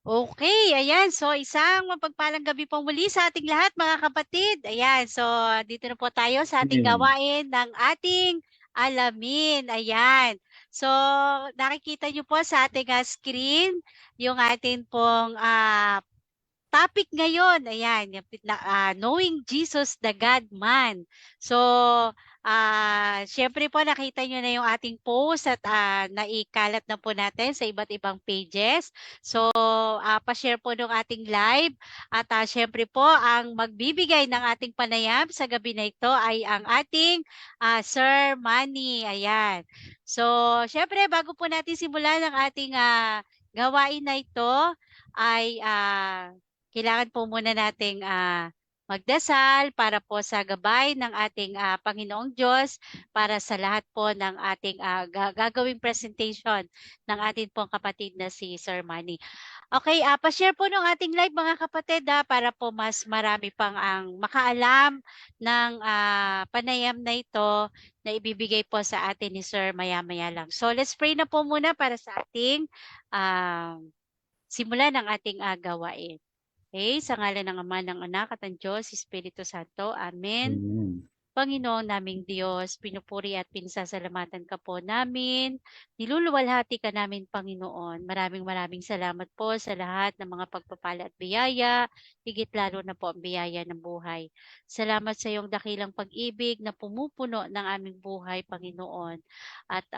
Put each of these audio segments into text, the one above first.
Okay, ayan. So, isang mapagpalang gabi po muli sa ating lahat, mga kapatid. Ayan, so dito na po tayo sa ating Hmm. gawain ng ating alamin. Ayan. So, nakikita niyo po sa ating screen yung ating pong topic ngayon, ayan, knowing Jesus the God-man. So, syempre po nakita nyo na yung ating post at naikalat na po natin sa iba't ibang pages. So, pa-share po ng ating live at syempre po ang magbibigay ng ating panayam sa gabi na ito ay ang ating Sir Manny. Ayan. So, syempre bago po natin simulan ang ating gawain na ito ay kailangan po muna nating magdasal para po sa gabay ng ating Panginoong Diyos para sa lahat po ng ating gagawing presentation ng ating pong kapatid na si Sir Manny. Okay, pa-share po ng ating live mga kapatid para po mas marami pang ang makaalam ng panayam na ito na ibibigay po sa atin ni Sir maya-maya lang. So let's pray na po muna para sa ating simulan ng ating gawain. Okay, sa ngalan ng Ama, ng Anak, at ng Diyos, Espiritu Santo. Amen. Amen. Panginoong naming Diyos, pinupuri at pinasasalamatan ka po namin. Niluluwalhati ka namin, Panginoon. Maraming salamat po sa lahat ng mga pagpapala at biyaya, higit lalo na po ang biyaya ng buhay. Salamat sa iyong dakilang pag-ibig na pumupuno ng aming buhay, Panginoon. At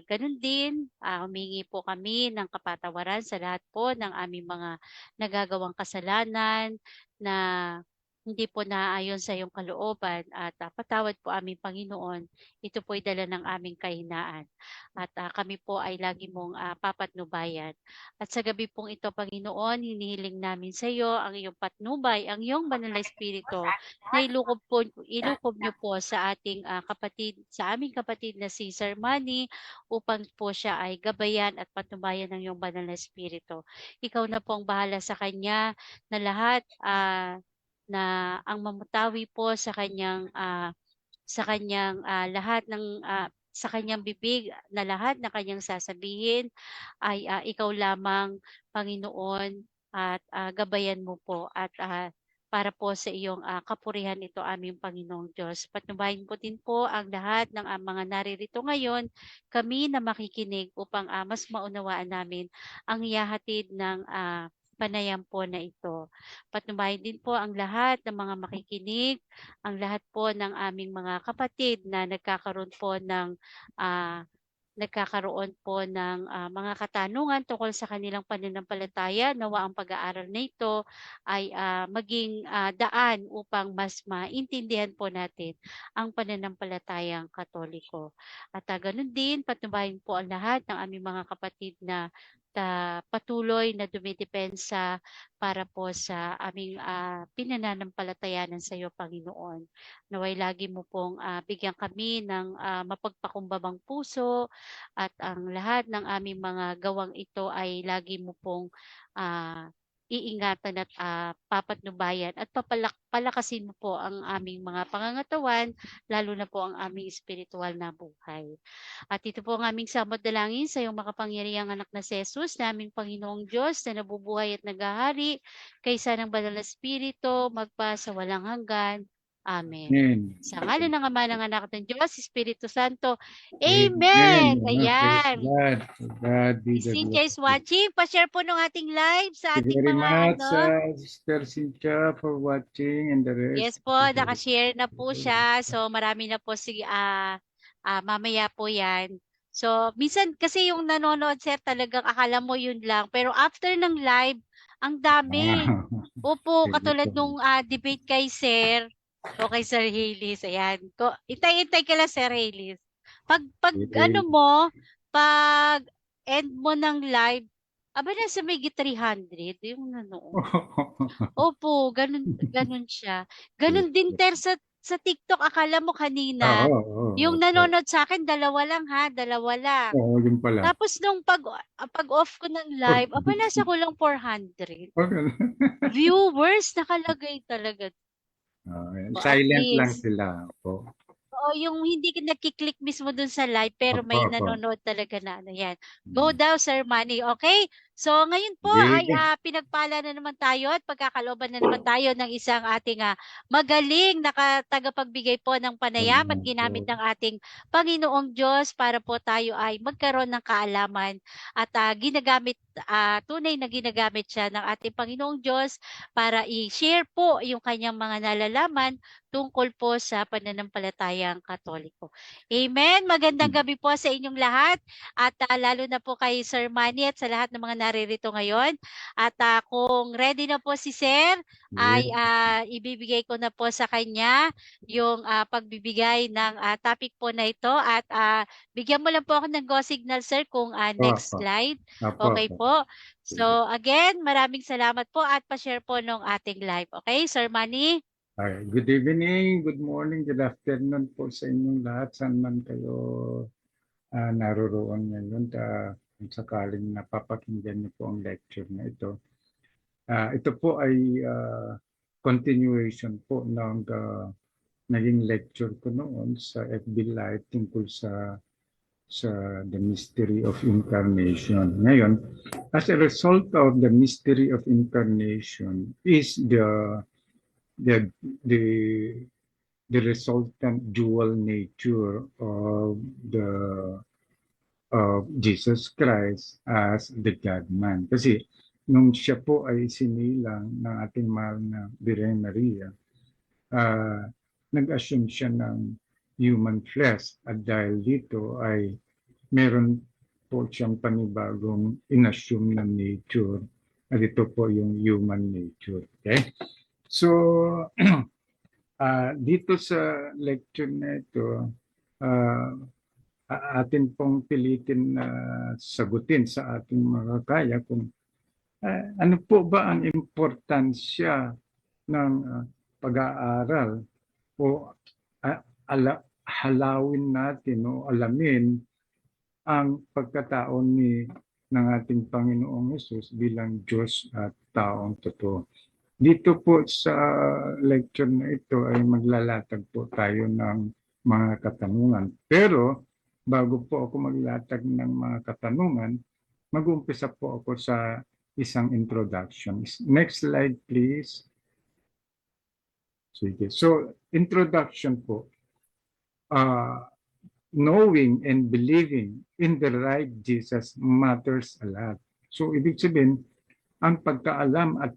ganun din, humingi po kami ng kapatawaran sa lahat po ng aming mga nagagawang kasalanan na hindi po naaayon sa iyong kalooban at patawad po aming Panginoon. Ito po'y dala ng aming kahinaan. At kami po ay lagi mong papatnubayan. At sa gabi pong ito, Panginoon, hinihiling namin sa iyo ang iyong patnubay, ang iyong banal na espiritu na ilukob niyo po sa ating kapatid, sa aming kapatid na si Sir Manny upang po siya ay gabayan at patnubayan ng iyong banal na espiritu. Ikaw na po ang bahala sa kanya na lahat na ang mamutawi po sa kanyang lahat ng sa kanyang bibig na lahat na kanyang sasabihin ay ikaw lamang, Panginoon, at gabayan mo po at para po sa iyong kapurihan ito aming Panginoong Diyos. Patnubayan po din po ang lahat ng mga naririto ngayon, kami na makikinig upang mas maunawaan namin ang ihahatid ng panayam po na ito. Patnubayan din po ang lahat ng mga makikinig, ang lahat po ng aming mga kapatid na ah, nagkakaroon po ng mga katanungan tungkol sa kanilang pananampalataya. Nawa ang pag-aaral na ito ay maging daan upang mas maintindihan po natin ang pananampalatayang Katoliko. At ganun din, patnubayan po ang lahat ng aming mga kapatid na patuloy na dumidepensa para po sa aming pinananampalatayanan sa iyo, Panginoon. Naway lagi mo pong bigyan kami ng mapagpakumbabang puso at ang lahat ng aming mga gawang ito ay lagi mo pong iingatan at papatnubayan at palakasin mo po ang aming mga pangangatawan, lalo na po ang aming espiritual na buhay. At ito po ang aming samot dalangin sa iyong makapangyarihang anak na si Jesus, na aming Panginoong Diyos na nabubuhay at naghahari, kaysa ng banal na espiritu, magpa sa walang hanggan. Amen. Amen. Sa ngalan ng Ama, ng Anak, at ng Diyos, Espiritu Santo. Amen. Amen! Praise Ayan. God. To God be Si the Cynthia is glory. watching. Pa-share po ng ating live sa Thank you ating very mga much, ano. Sister Cynthia, for watching and the Yes rest. po, nakashare na po siya. So marami na po mamaya po yan. So minsan kasi yung nanonood sir talagang akala mo yun lang. Pero after ng live, ang dami. Ah, Opo, sige katulad po. nung debate kay Sir o kay Sir Halis. Ayan. Itay-itay ka lang Sir Halis. Pag ano Sige. mo, pag end mo ng live, aba nasa may 300 yung nanood. Opo, gano'n siya. Gano'n din sa TikTok akala mo kanina, Oo, yung oo. nanonood sa'kin dalawa lang ha, dalawa lang. Oo, yun pala. Tapos nung pag-off ko ng live, aba nasa kulang 400. Okay. Viewers nakalagay talaga. O at Silent lang least, sila po. oo, yung hindi ka nagki-click mismo dun sa live pero Opo, may opo. nanonood talaga na ano yan. Go daw Sir Manny, okay? So ngayon po ay Sige. pinagpala na naman tayo at pagkakalooban na naman tayo ng isang ating magaling na tagapagbigay po ng panayam at ginamit ng ating Panginoong Diyos para po tayo ay magkaroon ng kaalaman at tunay na ginagamit siya ng ating Panginoong Diyos para i-share po yung kanyang mga nalalaman tungkol po sa pananampalatayang Katoliko. Amen. Magandang gabi po sa inyong lahat. At lalo na po kay Sir Manny at sa lahat ng mga naririto ngayon. At kung ready na po si Sir, ay ibibigay ko na po sa kanya yung pagbibigay ng topic po na ito. At bigyan mo lang po ako ng go signal, Sir, kung next slide. Okay po. So again, maraming salamat po at pa-share po nung ating live. Okay, Sir Manny? Good evening, good morning, good afternoon po sa inyong lahat. Saan man kayo naroroon ngayon. Kung sakaling napapakinggan niyo po ang lecture na ito. Ito po ay continuation po ng naging lecture ko noon sa FB Live tungkol sa the mystery of incarnation. Ngayon, as a result of the mystery of incarnation is the resultant dual nature of Jesus Christ as the God-man. Kasi nung siya po ay sinilang ng ating mahal na Birhen Maria, nag-assume siya ng human flesh at dahil dito ay meron po siyang panibagong inassume na nature at ito po yung human nature. Okay? So, dito sa lecture na ito, atin pong pilitin na sagutin sa ating mga kaya kung ano po ba ang importansya ng pag-aaral o halawin natin o alamin ang pagkatao ng ating Panginoong Hesus bilang Diyos at taong totoo. Dito po sa lecture na ito ay maglalatag po tayo ng mga katanungan. Pero bago po ako maglatag ng mga katanungan, mag-umpisa po ako sa isang introduction. Next slide please. Sige. So, introduction po. Knowing and believing in the right Jesus matters a lot. So, ibig sabihin, ang pagkaalam at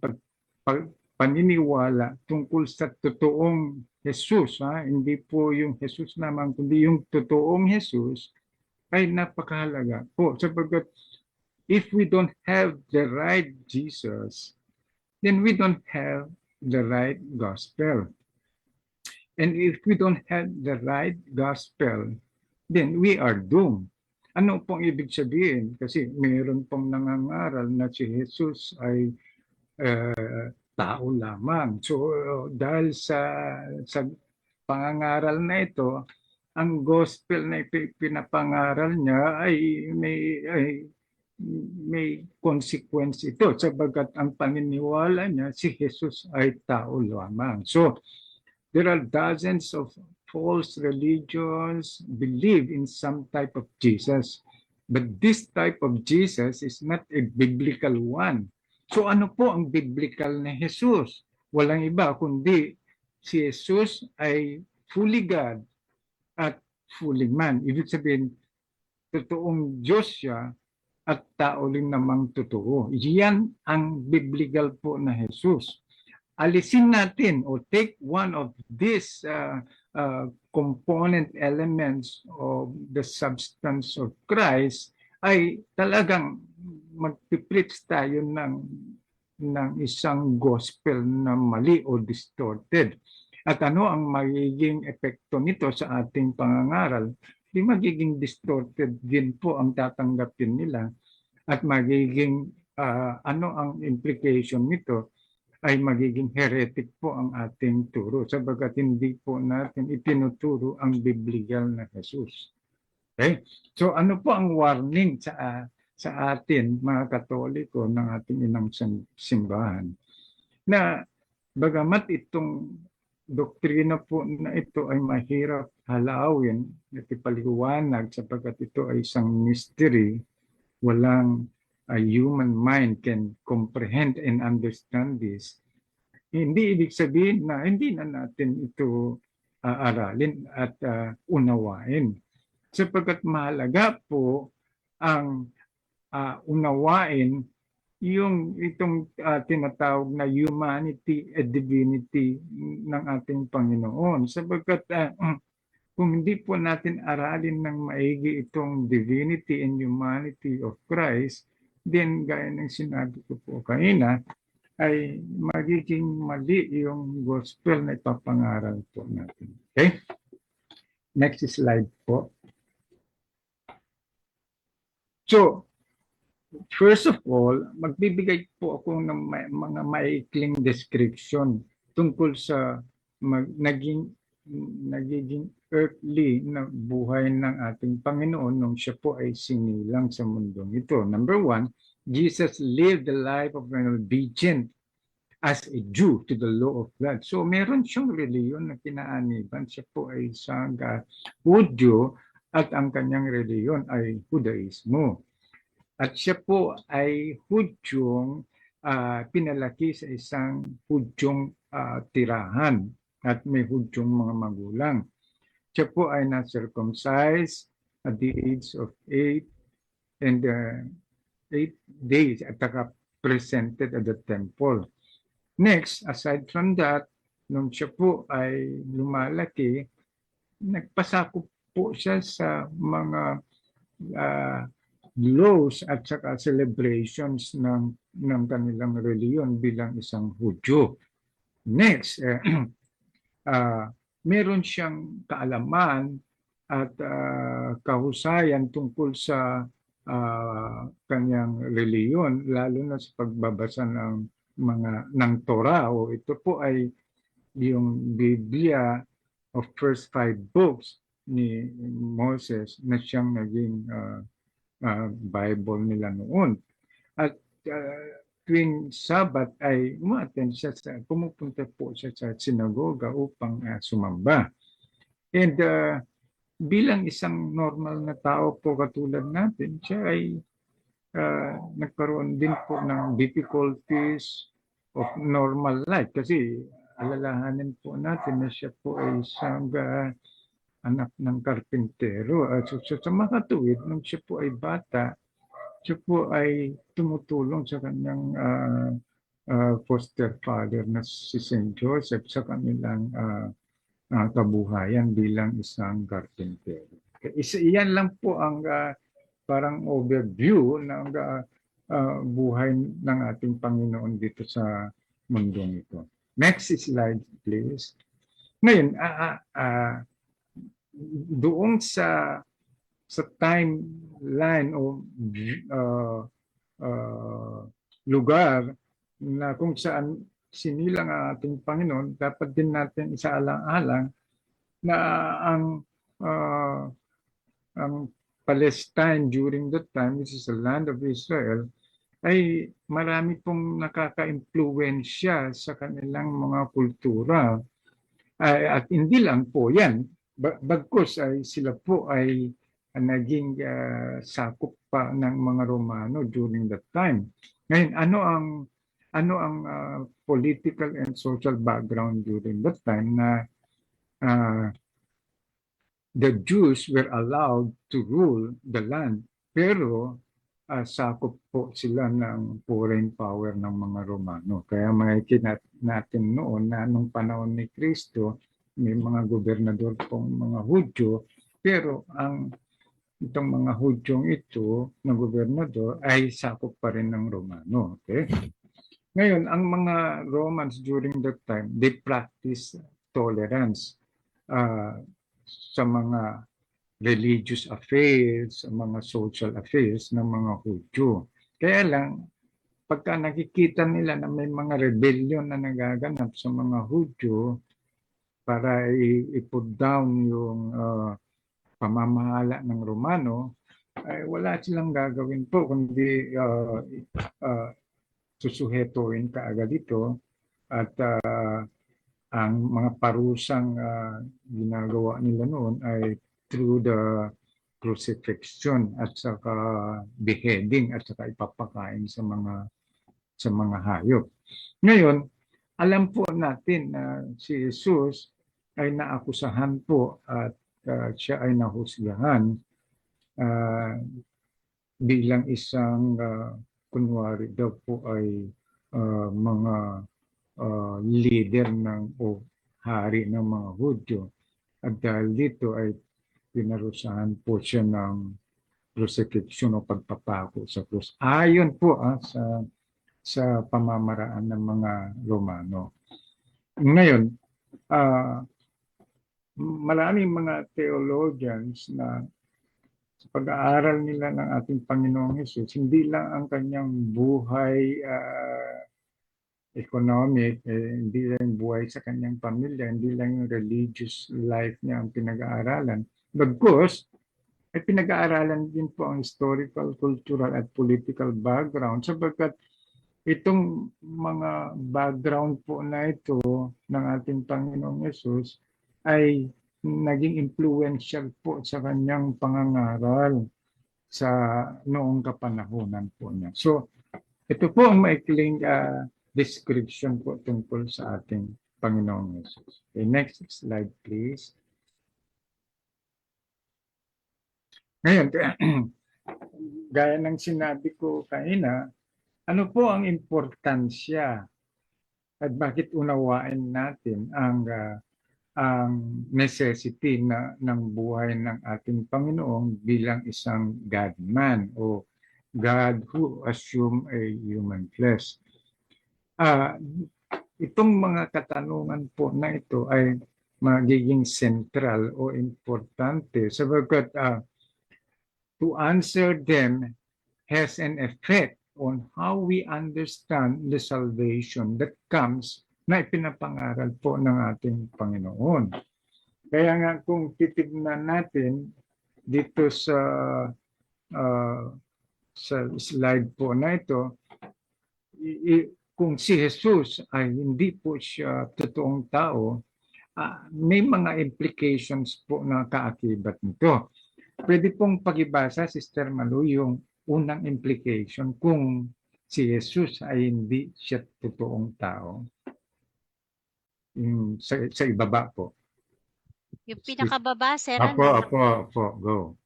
paniniwala tungkol sa totoong Jesus, hindi po yung Jesus naman, kundi yung totoong Jesus, ay napakahalaga po. Sapagkat if we don't have the right Jesus, then we don't have the right gospel. And if we don't have the right gospel, then we are doomed. Ano pong ibig sabihin? Kasi mayroon pong nangangaral na si Jesus ay tao lamang. So dahil sa pangangaral na ito, ang gospel na pinapangaral niya ay may consequence ito sabagat ang paniniwala niya si Jesus ay tao lamang. So there are dozens of false religions believe in some type of Jesus. But this type of Jesus is not a biblical one. So ano po ang biblical na Jesus? Walang iba kundi si Jesus ay fully God at fully man. Ibig sabihin, totoong Diyos siya at tao rin namang totoo. Yan ang biblical po na Jesus. Alisin natin o take one of these component elements of the substance of Christ, ay talagang magpipreach tayo ng isang gospel na mali o distorted. At ano ang magiging epekto nito sa ating pangangaral? Di magiging distorted din po ang tatanggapin nila at magiging ano ang implication nito? Ay magiging heretic po ang ating turo sabagat hindi po natin itinuturo ang biblical na Jesus. Okay? So ano po ang warning sa atin mga Katoliko ng ating inang simbahan? Na bagamat itong doktrina po na ito ay mahirap halawin at ipaliwanag sapagkat ito ay isang mystery, walang a human mind can comprehend and understand this, hindi ibig sabihin na hindi na natin ito aralin at unawain. Sapagkat mahalaga po ang unawain yung itong tinatawag na humanity and divinity ng ating Panginoon. Sapagkat kung hindi po natin aralin ng maigi itong divinity and humanity of Christ, then gaya ng sinabi ko po kanina, ay magiging mali yung gospel na ipapangaral po natin. Okay? Next slide po. So, first of all, magbibigay po ako ng mga maikling description tungkol sa naging earthly na buhay ng ating Panginoon nung siya po ay sinilang sa mundong ito. Number one, Jesus lived the life of an obedient as a Jew to the law of God. So meron siyang reliyon na kinaaniban. Siya po ay isang Hudyo at ang kanyang reliyon ay Judaismo. At siya po ay Hudyong pinalaki sa isang Hudyong tirahan at may Hudyong mga magulang. Siya po ay na-circumcised at the age of 8 and 8 days at presented at the temple. Next, aside from that, nung siya po ay lumalaki, nagpasakop po siya sa mga laws at saka celebrations ng kanilang reliyon bilang isang Hudyo. Next, meron siyang kaalaman at kahusayan tungkol sa kanyang reliyon, lalo na sa pagbabasa ng Torah, o ito po ay yung Biblia of first 5 books ni Moses na siyang naging Bible nila noon. At tuwing Sabat ay umattend siya pumupunta po siya sa sinagoga upang sumamba. And bilang isang normal na tao po katulad natin, siya ay nagkaroon din po ng difficulties of normal life kasi alalahanin po natin na siya po ay isang anak ng karpintero. So, sa makatuwid, nung siya po ay bata, siya po ay tumutulong sa kanyang foster father na si St. Joseph sa kanilang kabuhayan bilang isang karpintero. Iyan lang po ang parang overview ng buhay ng ating Panginoon dito sa mundong ito. Next slide, please. Ngayon, doon sa timeline o lugar na kung saan sinilang ang ating Panginoon, dapat din natin isaalang-alang na ang Palestine during that time, which is the land of Israel, ay marami pong nakaka-impluwensya sa kanilang mga kultura. At hindi lang po yan, bagkus ay sila po ay naging sakop pa ng mga Romano during that time. Ngayon, ano ang political and social background during that time na the Jews were allowed to rule the land, pero sakop po sila ng foreign power ng mga Romano. Kaya makikita natin noon na nung panahon ni Kristo, may mga gobernador pong mga Hudyo, pero itong mga Hudyong ito na gobernador ay sakop pa rin ng Romano. Okay? Ngayon, ang mga Romans during that time, they practice tolerance sa mga religious affairs, sa mga social affairs ng mga Hudyo. Kaya lang, pagka nakikita nila na may mga rebellion na nagaganap sa mga Hudyo para i-put down yung pamamahala ng Romano, ay wala silang gagawin po kundi susuhetoin kaagad ito at ang mga parusang ginagawa nila noon ay through the crucifixion at saka beheading at saka ipapakain sa mga hayop. Ngayon, alam po natin na si Jesus ay naakusahan po at siya ay nahusgahan bilang isang kunwari daw po ay mga leader o hari ng mga Hudyo. At dahil dito ay pinarusahan po siya ng crucifixion o pagpapako sa krus. Ayon po sa pamamaraan ng mga Romano. Ngayon, maraming mga theologians na sa pag-aaral nila ng ating Panginoong Hesus, hindi lang ang kanyang buhay economic, hindi lang buhay sa kanyang pamilya, hindi lang yung religious life niya ang pinag-aaralan. Bagkus, ay pinag-aaralan din po ang historical, cultural at political background sapagkat itong mga background po na ito ng ating Panginoong Hesus ay naging influential po sa kanyang pangangaral sa noong kapanahunan po niya. So, ito po ang maikling description po tungkol sa ating Panginoong Hesus. Okay, next slide please. Ngayon, gaya ng sinabi ko kanina, ano po ang importansya at bakit unawain natin ang necessity ng buhay ng ating Panginoon bilang isang God-man o God who assumed a human flesh. Itong mga katanungan po na ito ay magiging central o importante sapagkat to answer them has an effect on how we understand the salvation that comes na ipinapangaral po ng ating Panginoon. Kaya nga kung titignan natin dito sa slide po na ito, kung si Jesus ay hindi po siya totoong tao, may mga implications po na kaakibat nito. Pwede pong pag-ibasa, Sister Malu, yung unang implication kung si Jesus ay hindi siya totoong tao. Sa ibaba po. Yung pinakababa, sir, Apo, go.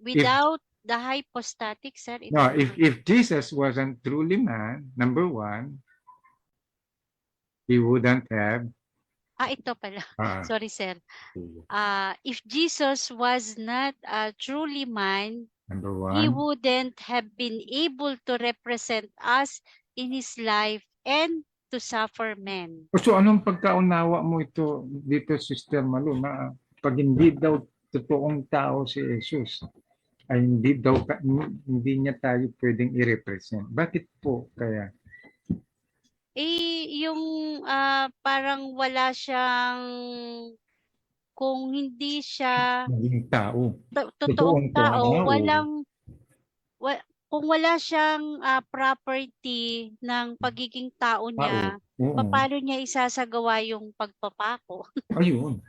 Without the hypostatic, sir. No, if Jesus wasn't truly man, number one, he wouldn't have. Ito pala. Sorry, sir. If Jesus was not truly man, number one, he wouldn't have been able to represent us in his life and to suffer men. So anong pagkaunawa mo ito dito, Sister Malu, na pag hindi daw totoong tao si Jesus, ay hindi niya tayo pwedeng i-represent. Bakit po kaya? Yung parang wala siyang, kung hindi siya Maging tao. totoong tao, kung wala siyang property ng pagiging tao niya, paano niya isasagawa yung pagpapako? Ayun.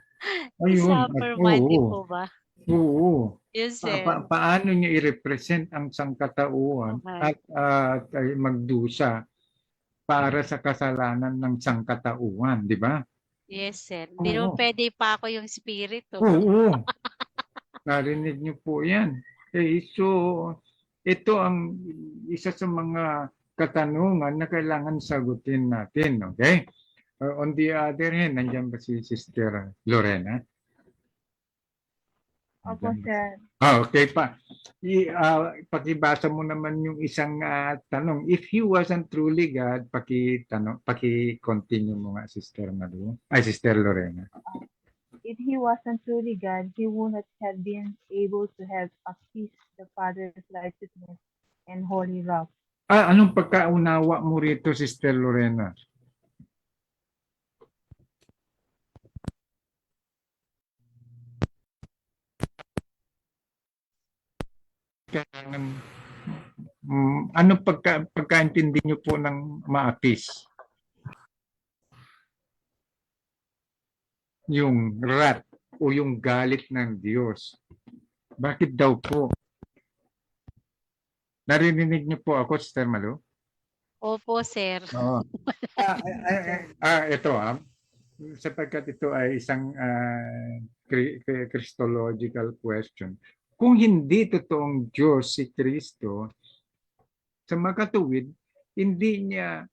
Suffer man, di po ba? Oo. Yes, sir. Paano niya i-represent ang sangkatauhan at magdusa para sa kasalanan ng sangkatauhan, di ba? Yes, sir. Hindi naman pwede pa ako yung spirito. Oo. Narinig niyo po yan. So, ito ang isa sa mga katanungan na kailangan sagutin natin. Okay? On the other hand, nandiyan ba si Sister Lorena? Opo, sir. Okay pa. Pakibasa mo naman yung isang tanong. If he wasn't truly God, paki-continue mo nga, Sister Malu. Sister Lorena. If he wasn't truly God, he would not have been able to have appeased the Father's righteousness and holy wrath. Anong pagkaunawa mo rito, Sister Lorena? Anong pagkaintindi niyo po ng maapis? Yung wrath. o yung galit ng Diyos. Bakit daw po? Narinig niyo po ako, Sister Malu? Opo, sir. Oo. Ito sapagkat ito ay isang Christological question. Kung hindi totoong Diyos si Kristo, sa makatuwid, hindi niya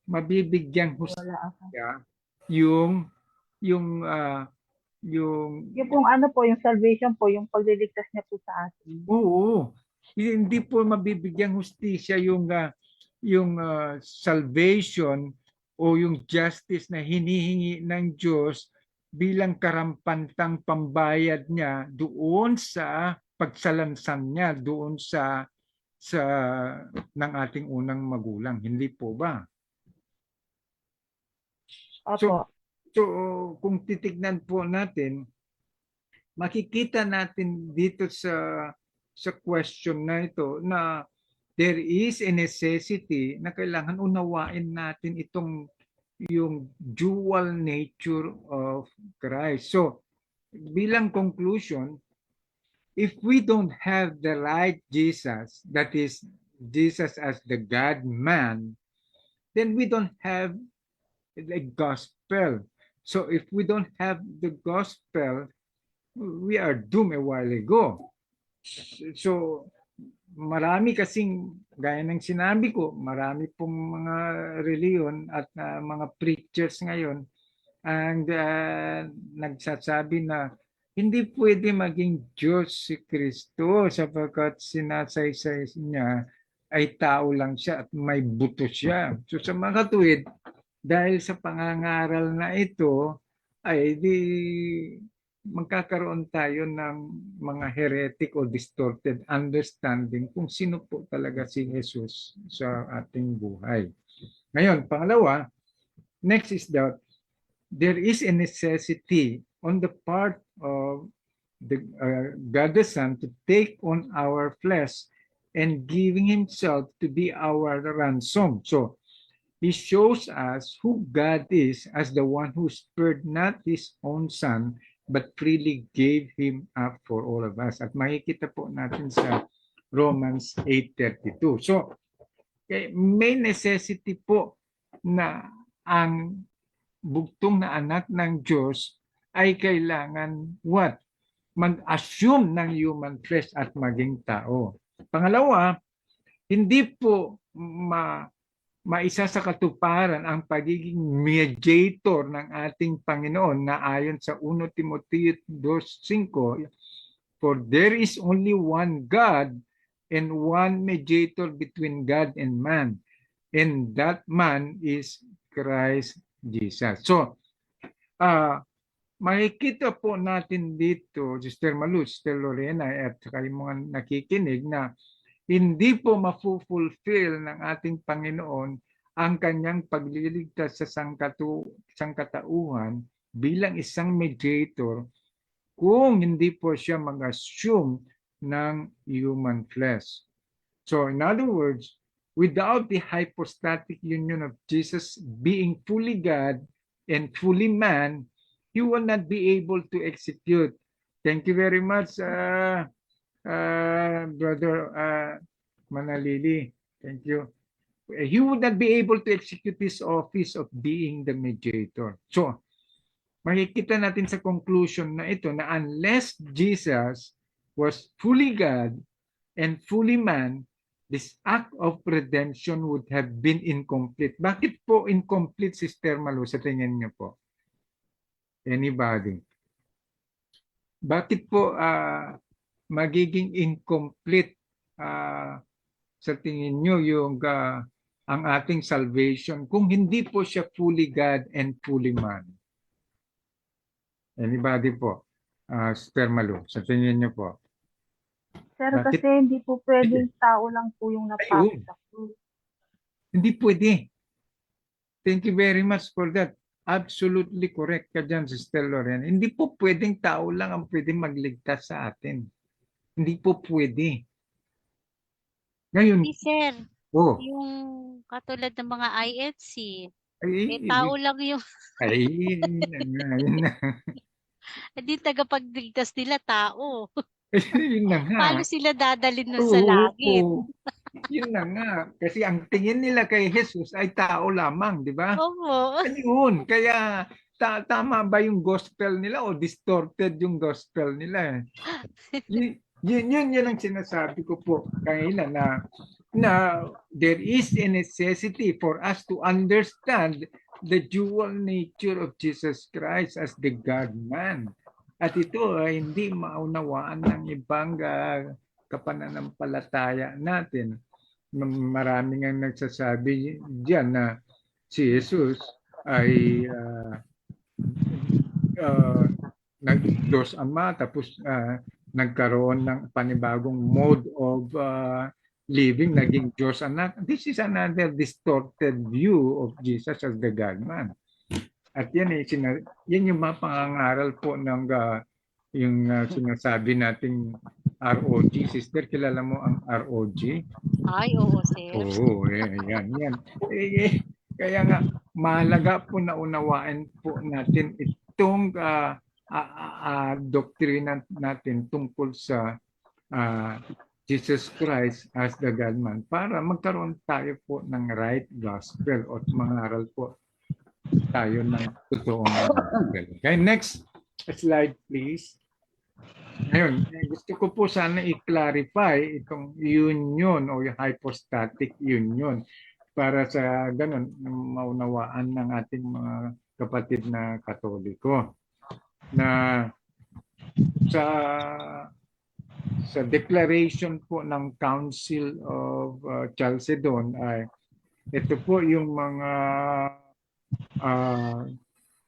mabibigyang Wala ako. hustisya yung yung yung Yung pong ano po, yung salvation po, yung pagliligtas niya po sa atin. oo, hindi po mabibigyang hustisya yung salvation o yung justice na hinihingi ng Diyos bilang karampantang pambayad niya doon sa pagsalansan niya doon sa ng ating unang magulang. Hindi po ba? Opo. So kung titignan po natin, makikita natin dito sa question na ito na there is a necessity na kailangan unawain natin itong yung dual nature of Christ. So, bilang conclusion, if we don't have the right Jesus, that is Jesus as the God-man, then we don't have the gospel. So, if we don't have the gospel, we are doomed a while ago. So, marami kasing, gaya ng sinabi ko, marami pong mga reliyon at mga preachers ngayon ang nagsasabi na hindi pwede maging Diyos si Kristo sapagkat sinasaysay niya ay tao lang siya at may buto siya. So sa mga katuwid, dahil sa pangangaral na ito, ay di magkakaroon tayo ng mga heretic o distorted understanding kung sino po talaga si Jesus sa ating buhay. Ngayon, pangalawa, next is that there is a necessity on the part of the God the Son to take on our flesh and giving himself to be our ransom. So, he shows us who God is as the one who spared not his own son but freely gave him up for all of us. At makikita po natin sa Romans 8:32. So, may necessity po na ang bugtong na anak ng Diyos ay kailangan what? Mag-assume ng human flesh at maging tao. Pangalawa, hindi po maisa sa katuparan ang pagiging mediator ng ating Panginoon na ayon sa 1 Timoteo 2:5, for there is only one God and one mediator between God and man, and that man is Christ Jesus. So, makikita po natin dito, Sister Malu, Sister Lorena, at saka yung mga nakikinig na hindi po mafu-fulfill ng ating Panginoon ang kanyang pagliligtas sa sangkatauhan bilang isang mediator kung hindi po siya mag-assume ng human flesh. So in other words, without the hypostatic union of Jesus being fully God and fully man, he will not be able to execute. Thank you very much, Brother Manalili. Thank you. He would not be able to execute his office of being the mediator. So, makikita natin sa conclusion na ito na unless Jesus was fully God and fully man, this act of redemption would have been incomplete. Bakit po incomplete, Sister Malu, sa tingin niyo po? Anybody? Bakit po magiging incomplete sa tingin nyo yung ang ating salvation kung hindi po siya fully God and fully man? Anybody po? Sister Malu, sa tingin nyo po? Sir, Bakit? kasi hindi po pwedeng tao lang po yung napasok sa krus. Hindi pwede. Thank you very much for that. Absolutely correct ka dyan, Sister Lorena. Hindi po pwedeng tao lang ang pwedeng magligtas sa atin. Hindi po pwede. Ngayon, Sir, oh, yung katulad ng mga IFC, ay, tao lang yung ayun na. Hindi tagapagligtas nila tao. Yun na nga. Paano sila dadalhin nun sa Oo, langit? yun na nga. Kasi ang tingin nila kay Jesus ay tao lamang, di ba? Opo. Ayun, kaya tama ba yung gospel nila o distorted yung gospel nila? Yun ang sinasabi ko po kanina na there is a necessity for us to understand the dual nature of Jesus Christ as the God-man. At ito ay hindi maunawaan ng ibang kapananampalataya natin. Maraming ang nagsasabi diyan na si Jesus ay nag-Diyos Ama tapos nagkaroon ng panibagong mode of living, naging Diyos Anak. This is another distorted view of Jesus as the God-man. At yan, yan yung mga pangangaral po ng yung sinasabi nating ROG. Sister, kilala mo ang ROG? Ay, oo, sir. Oo, yan. Kaya nga, mahalaga po na unawaan po natin itong doktrina natin tungkol sa Jesus Christ as the God-man para magkaroon tayo po ng right gospel o mangaral po tayo ng totoong gospel. Okay, next slide please. Ngayon, gusto ko po sana i-clarify itong union o yung hypostatic union para sa ganun maunawaan ng ating mga kapatid na Katoliko na sa declaration po ng Council of Chalcedon ay ito po yung mga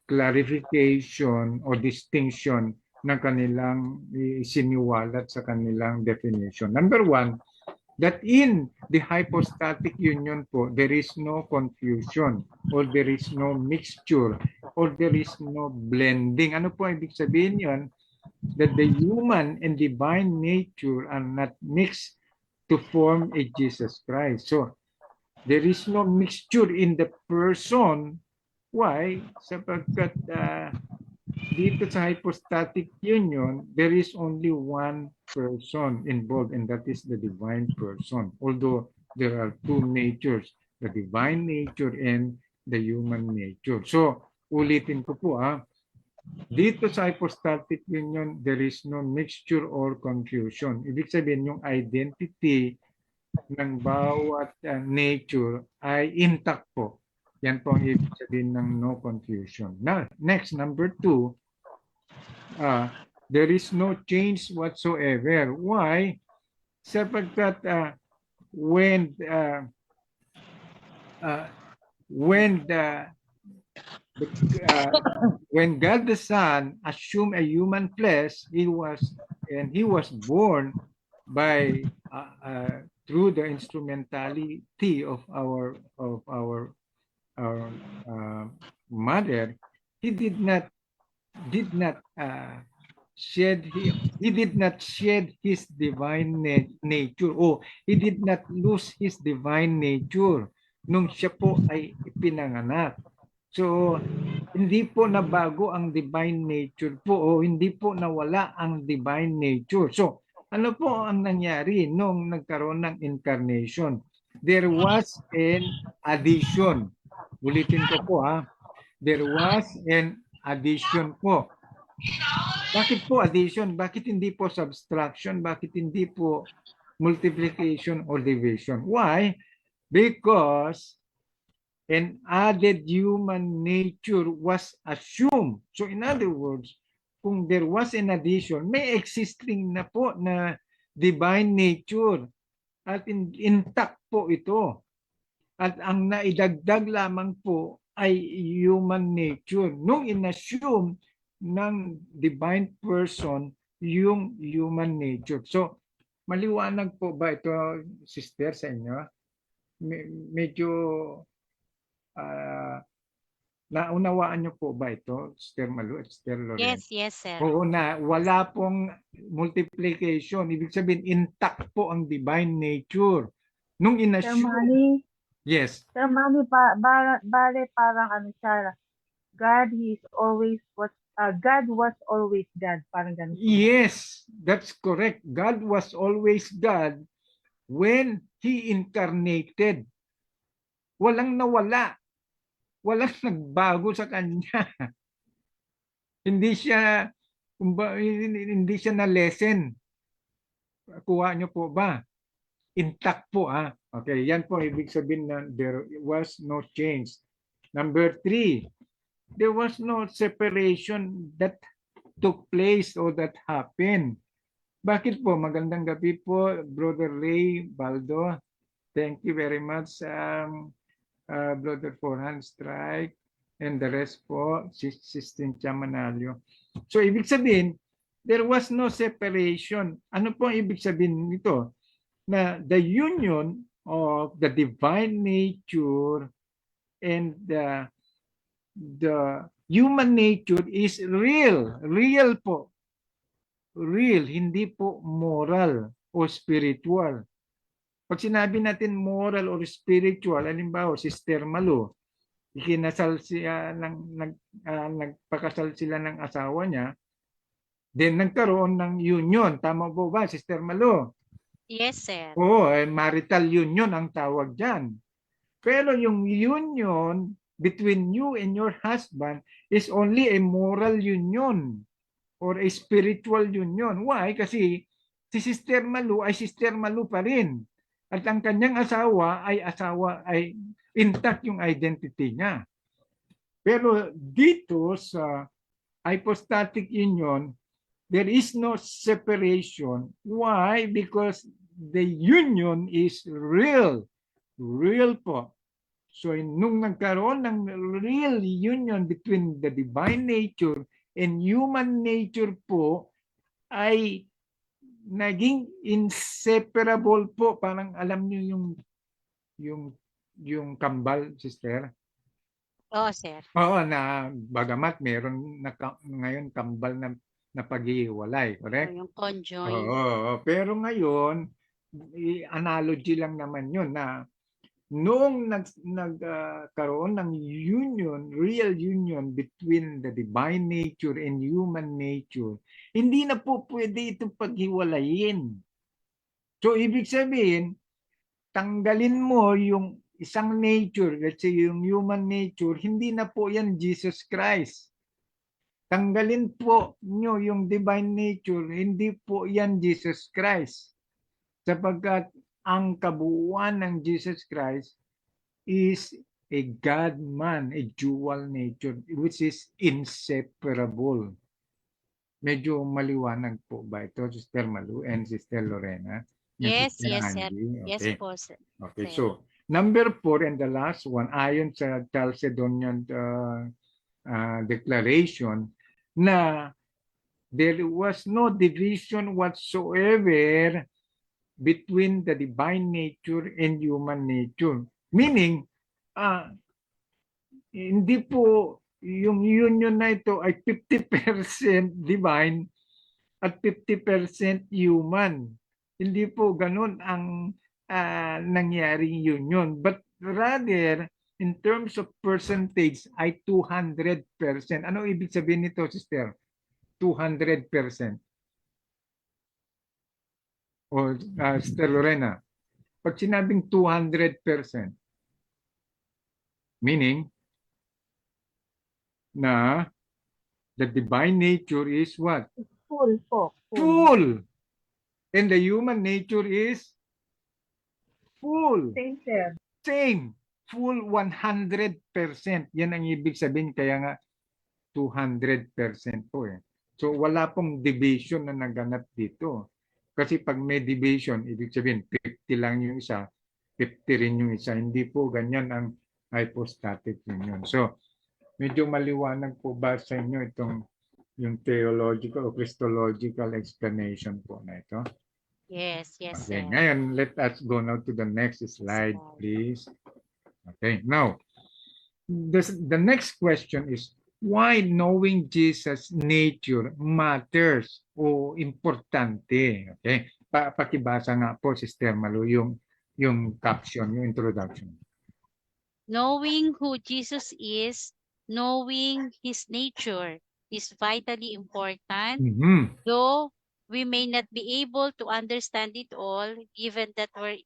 clarification o distinction na kanilang isiniwalat sa kanilang definition. Number one, that in the hypostatic union po, there is no confusion or there is no mixture or there is no blending. Ano po ibig sabihin yun? That the human and divine nature are not mixed to form a Jesus Christ. So, there is no mixture in the person. Why? Sapagkat dito sa hypostatic union, there is only one person involved and that is the divine person. Although there are two natures, the divine nature and the human nature. So, ulitin ko po dito sa hypostatic union, there is no mixture or confusion. Ibig sabihin, yung identity ng bawat nature ay intact po. Yan po ang ibig sabihin ng no confusion. Now, next, number two, there is no change whatsoever. Why? Sapagkat when God the Son assumed a human flesh, he was born by through the instrumentality of our mother. He did not shed his divine nature, or he did not lose his divine nature nung siya po ay ipinanganak. So, hindi po nabago ang divine nature po o hindi po nawala ang divine nature. So, ano po ang nangyari nung nagkaroon ng incarnation? There was an addition. Ulitin ko po There was an addition po. Bakit po addition? Bakit hindi po subtraction? Bakit hindi po multiplication or division? Why? Because an added human nature was assumed. So in other words, kung there was an addition, may existing na po na divine nature at intact po ito. At ang naidagdag lamang po ay human nature. Nung inassume ng divine person yung human nature. So, maliwanag po ba ito, sister, sa inyo? Medyo naunawaan niyo po ba ito, Sister Malu at Sister Lorraine? Yes, sir. Oo na, wala pong multiplication. Ibig sabihin, intact po ang divine nature. Nung Sir inassume... Manny, Yes. Sir Manny, bale parang ano siya, God, He is always what God was always God. Parang ganun po. Yes, that's correct. God was always God when He incarnated. Walang nawala. Walang nagbago sa Kanya. Hindi siya, hindi siya na-lessen. Kuha niyo po ba? Intact po, ah. Okay, yan po ibig sabihin na there was no change. Number 3, there was no separation that took place or that happened. Bakit po? Magandang gabi po, Brother Ray Baldo. Thank you very much, Brother Forhan Strike, and the rest po, Sister Chamanalyo. So, ibig sabihin, there was no separation. Ano po ang ibig sabihin nito? Na the union of the divine nature and the human nature is real. Real po. Real, hindi po moral o spiritual. Pag sinabi natin moral or spiritual, halimbawa, Sister Malu, ikinasal siya nagpakasal sila ng asawa niya, then nagkaroon ng union. Tama po ba, Sister Malu? Yes, sir. Oo, marital union ang tawag dyan. Pero yung union between you and your husband is only a moral union or a spiritual union. Why? Kasi si Sister Malu ay Sister Malu pa rin. At ang kanyang asawa ay intact yung identity niya. Pero dito sa hypostatic union, there is no separation. Why? Because the union is real. Real po. So nung nagkaroon ng real union between the divine nature and human nature po, ay naging inseparable po. Parang alam niyo yung kambal, sister? Oo, sir. Oo, na bagamat meron na ngayon kambal na paghihiwalay, correct? Yung conjoin. Oo, pero ngayon, analogy lang naman yun na noong nagkaroon ng union, real union between the divine nature and human nature, hindi na po pwede itong paghiwalayin. So, ibig sabihin, tanggalin mo yung isang nature, let's say yung human nature, hindi na po yan Jesus Christ. Tanggalin po nyo yung divine nature, hindi po yan Jesus Christ. Sapagkat ang kabuuan ng Jesus Christ is a God-man, a dual nature, which is inseparable. Medyo maliwanag po ba ito, Sister Malu and Sister Lorena? Yes, Sister yes, sir. Angie? Yes Okay. po, sir. Okay, Sir. so number 4 and the last one, ayon sa Chalcedonian declaration, na there was no division whatsoever between the divine nature and human nature. Meaning, hindi po yung union na ito ay 50% divine at 50% human. Hindi po ganun ang nangyaring union. But rather, in terms of percentage, ay 200%. Ano ibig sabihin nito, sister? 200%. O Sister Lorena, pag sinabing 200%, meaning na the divine nature is what? Full po. Full. And the human nature is full. Same, sir. Same. Full 100%. Yan ang ibig sabihin. Kaya nga 200% po eh. So wala pong division na naganap dito. Kasi pag may division, ibig sabihin 50 lang yung isa, 50 rin yung isa. Hindi po ganyan ang hypostatic union. So medyo maliwanag po ba sa inyo itong yung theological o Christological explanation po na ito? Yes, yes, Okay, sir. ngayon let us go now to the next slide, please. Okay, now, the next question is, why knowing Jesus' nature matters o importante? Okay, pakibasa nga po, Sister Malu, yung caption, yung introduction. Knowing who Jesus is, knowing His nature, is vitally important. Mhm. Though we may not be able to understand it all, given that we're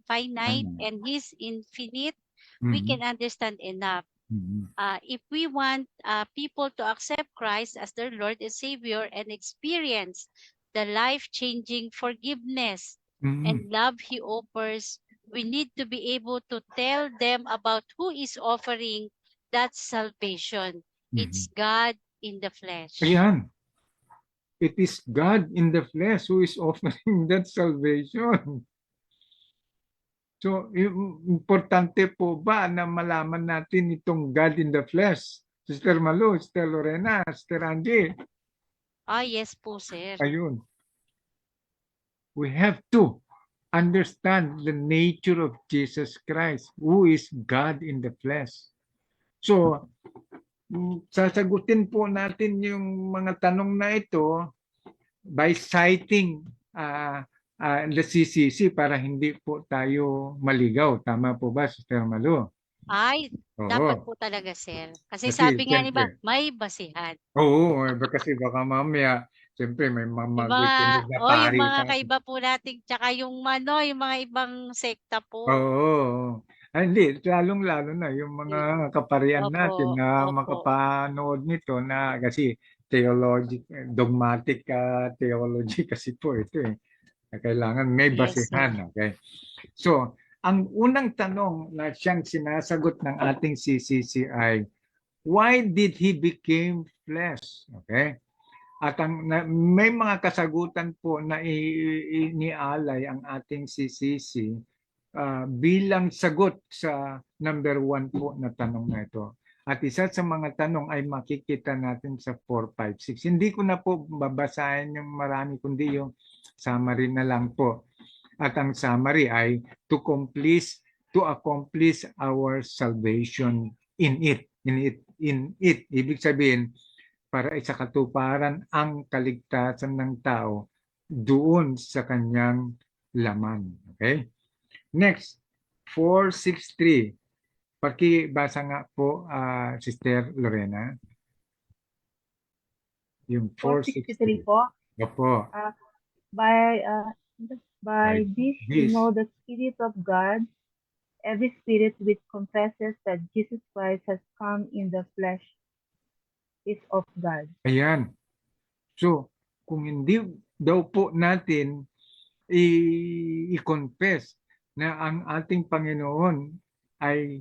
finite Ano? and He's infinite, we Mhm. can understand enough. Mhm. If we want people to accept Christ as their Lord and Savior and experience the life-changing forgiveness and Mhm. love He offers, we need to be able to tell them about who is offering that salvation. It's Mhm. God in the flesh. Ayan. It is God in the flesh who is offering that salvation. So, importante po ba na malaman natin itong God in the flesh? Sister Malu, Sister Lorena, Sister Angie, Yes po, sir. ayun. We have to understand the nature of Jesus Christ, who is God in the flesh. So, sasagutin po natin yung mga tanong na ito by citing the CCC para hindi po tayo maligaw. Tama po ba, Sister Malu? Ay, dapat Oo. po talaga, sir. Kasi Kasi, sabi nga ni ba, siyempre, may basihan. oo, kasi baka mamaya, siyempre, may Yung mga, magsusunod na yung pari mga sa atin. kaiba po natin, tsaka yung yung mga ibang sekta po. Oo. Hindi, lalong-lalo na yung mga kaparian Opo, natin na opo. makapanood nito na kasi dogmatic theology kasi po ito eh. Kailangan may Yes, sir. basihan. Okay? So, ang unang tanong na siyang sinasagot ng ating CCC ay, why did he became flesh? Okay? At may mga kasagutan po na inialay ang ating CCC bilang sagot sa number 1 po na tanong na ito. At isa sa mga tanong ay makikita natin sa 4, 5, 6. Hindi ko na po babasahin yung marami, kundi yung summary na lang po. At ang summary ay to accomplish our salvation in it. Ibig sabihin, para sa katuparan ang kaligtasan ng tao doon sa kanyang laman. Okay? Next, 463. Pakibasa nga po, Sister Lorena. Yung 463 463. po. Opo. Uh, by By this we this. know the Spirit of God. Every spirit which confesses that Jesus Christ has come in the flesh is of God. Ayan. So, kung hindi daw po natin i-confess na ang ating Panginoon ay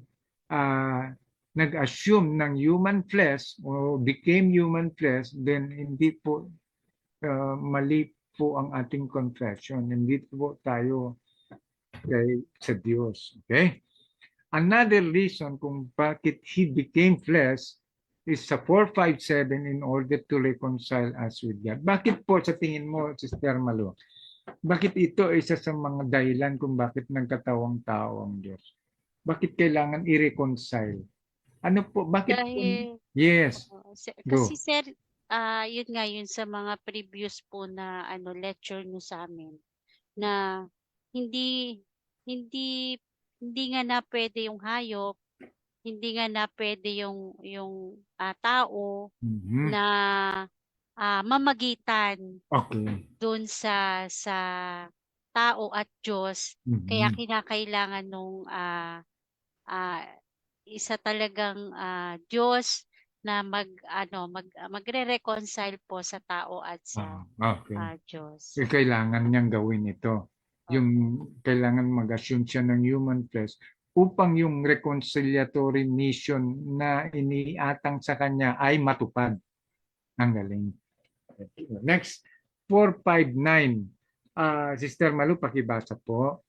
nag-assume ng human flesh o became human flesh, then hindi po mali po ang ating confession. Hindi po tayo sa Diyos. Okay? Another reason kung bakit He became flesh is sa 457 in order to reconcile us with God. Bakit po sa tingin mo, Sister Malo? Bakit ito ay isa sa mga dahilan kung bakit nagkatawang tao ang Diyos? Bakit kailangan i-reconcile? Ano po? Bakit po? Dahil, Yes. kasi Go. sir, yun nga yun sa mga previous po na lecture nyo sa amin, na hindi hindi hindi nga na pwede yung hayop, hindi nga na pwede yung tao Mhm. na mamagitan Okay. dun sa tao at Diyos. Kaya Mhm. kinakailangan nung isa talagang Diyos na magre-reconcile po sa tao at sa Okay. Diyos. Kailangan niyang gawin ito. Yung kailangan mag-assume siya ng human flesh upang yung reconciliatory mission na iniatang sa kanya ay matupad. Ang galing. Next, 459. Sister Malu, pakibasa po.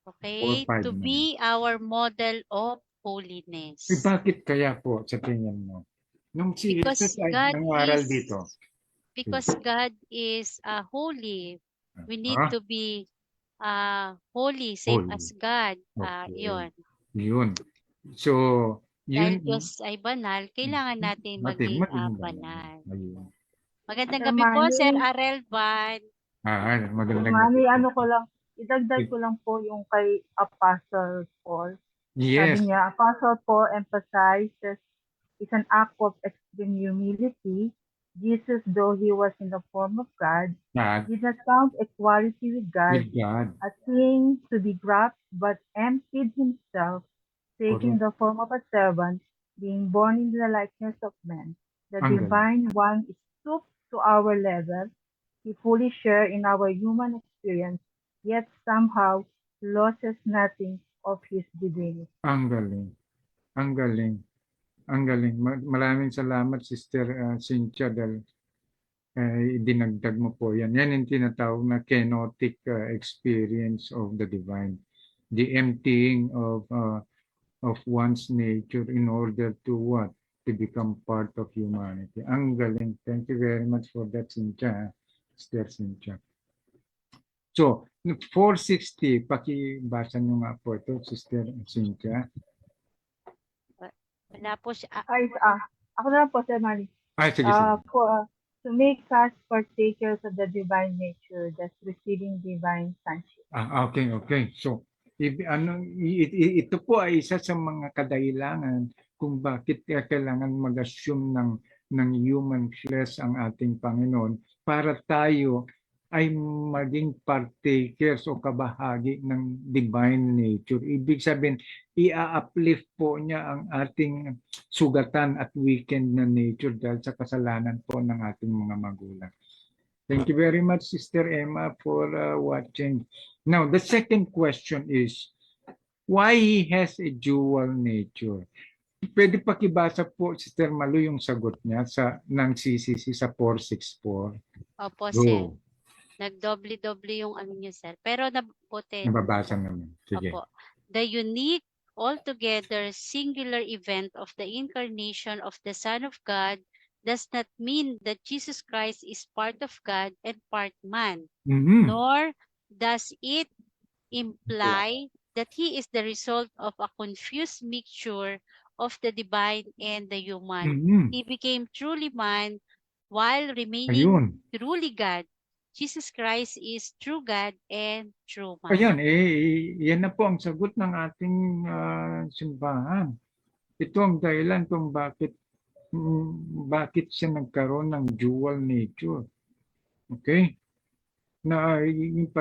Okay? To 459. be our model of holiness. Bakit kaya po sa tingin mo? Nung si Jesus Because ay God nangaral is dito. holy. We need Ah, to be holy, same holy. as God. Okay. Yon. Yun. So, Dahil yun, Diyos ay banal, kailangan natin maging maging banal. banal. Ayun. Magandang Sir gabi po, Sir Manny, Arel Van. Sir Magandang gabi Manny, po. ano ko lang, idagdag ko lang po yung kay Apostle Paul. Sabi Yes. niya, Apostle Paul emphasizes is an act of extreme humility. Jesus, though he was in the form of God, God, did not count equality with God with God. a thing to be grasped, but emptied himself, taking Correct. the form of a servant, being born in the likeness of men. The Ang galing. divine one stooped to our level. He fully shared in our human experience, yet somehow loses nothing of his divinity. Ang galing. Ang galing. Ang galing. Maraming salamat, Sister Cynthia, dahil dinagdag mo po yan. Yan yung tinatawag na kenotic experience of the divine. The emptying of one's nature in order to what? To become part of humanity. Ang galing. Thank you very much for that, Cynthia. Sister Cynthia. So, 460, pakibasa nyo nga po ito, Sister Cynthia. Wala po siya. Ako na lang po, Sir Manny. Ay, sige, sige. To make us partakers of the divine nature, thus receiving divine sonship. Okay. So, ito po ay isa sa mga kadahilanan kung bakit kailangan mag-assume ng human flesh ang ating Panginoon para tayo ay maging partakers o kabahagi ng divine nature. Ibig sabihin, i-uplift po niya ang ating sugatan at weakened na nature dahil sa kasalanan po ng ating mga magulang. Thank you very much, Sister Emma, for watching. Now, the second question is, why he has a dual nature? Pwede pakibasa po, Sister Malu, yung sagot niya ng CCC sa 464. Opo, Go. sir. Nagdoble-doble yung ano niya, sir. Pero nabuti. Nababasa naman. Sige. Opo. The unique, altogether singular event of the incarnation of the Son of God does not mean that Jesus Christ is part of God and part man, nor does it imply that he is the result of a confused mixture of the divine and the human. He became truly man while remaining truly God. Jesus Christ is true God and true man. Ayan, yan na po ang sagot ng ating simbahan. Ito ang dahilan kung bakit siya nagkaroon ng dual nature. Okay? Na yung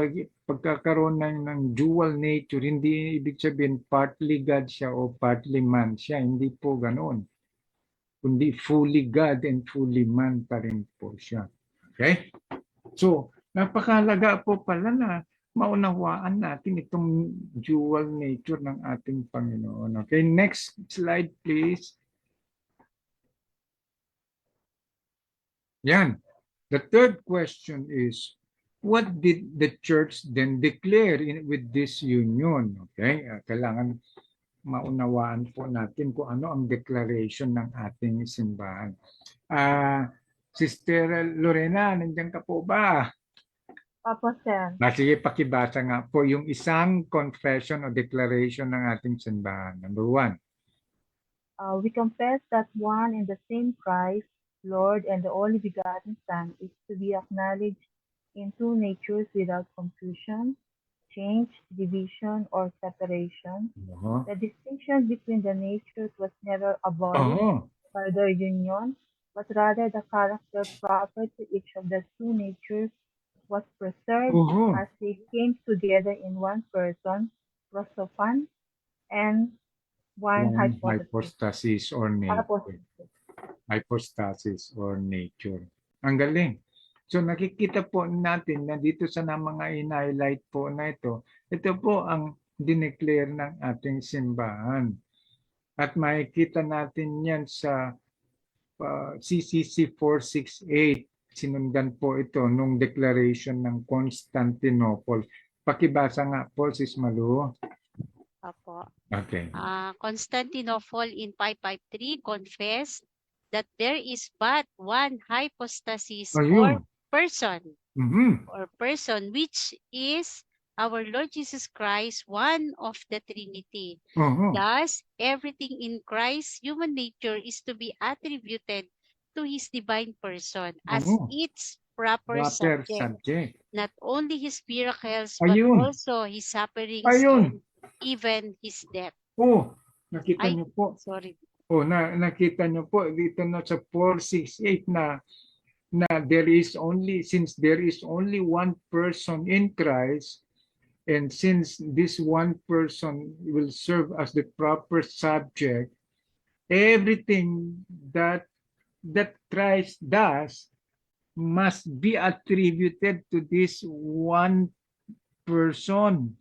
pagkakaroon ng dual nature, hindi ibig sabihin partly God siya o partly man siya. Hindi po ganoon. Kundi fully God and fully man pa rin po siya. Okay? So, napakahalaga po pala na maunawaan natin itong dual nature ng ating Panginoon. Okay, next slide please. Yan. The third question is, what did the church then declare with this union? Okay, kailangan maunawaan po natin kung ano ang declaration ng ating simbahan. Sister Lorena, nandiyan ka po ba? Opo, sir. Sige, pakibasa nga po yung isang confession o declaration ng ating simbahan. Number 1. We confess that one and the same Christ, Lord and the only begotten Son, is to be acknowledged in two natures without confusion, change, division, or separation. The distinction between the natures was never abolished by their union, but rather the character proper to each of the two natures was preserved as they came together in one person, prosopon, and one hypostasis or nature. Hypostasis or nature. Ang galing. So nakikita po natin na dito sa mga in-highlight po na ito po ang dineclare ng ating simbahan. At makikita natin yan sa CCC 468. Sinundan po ito nung declaration ng Constantinople. Pakibasa nga po, Sis Malu. Opo. Okay. Constantinople in 553 confessed that there is but one hypostasis or person, or person, which is our Lord Jesus Christ, one of the Trinity. Thus, everything in Christ's human nature is to be attributed to his divine person as its proper subject. Not only his miracles, but also his sufferings and even his death. Nakita niyo po. Sorry. Nakita niyo po dito na sa 468 na there is only, since there is only one person in Christ, and since this one person will serve as the proper subject, everything that Christ does must be attributed to this one person.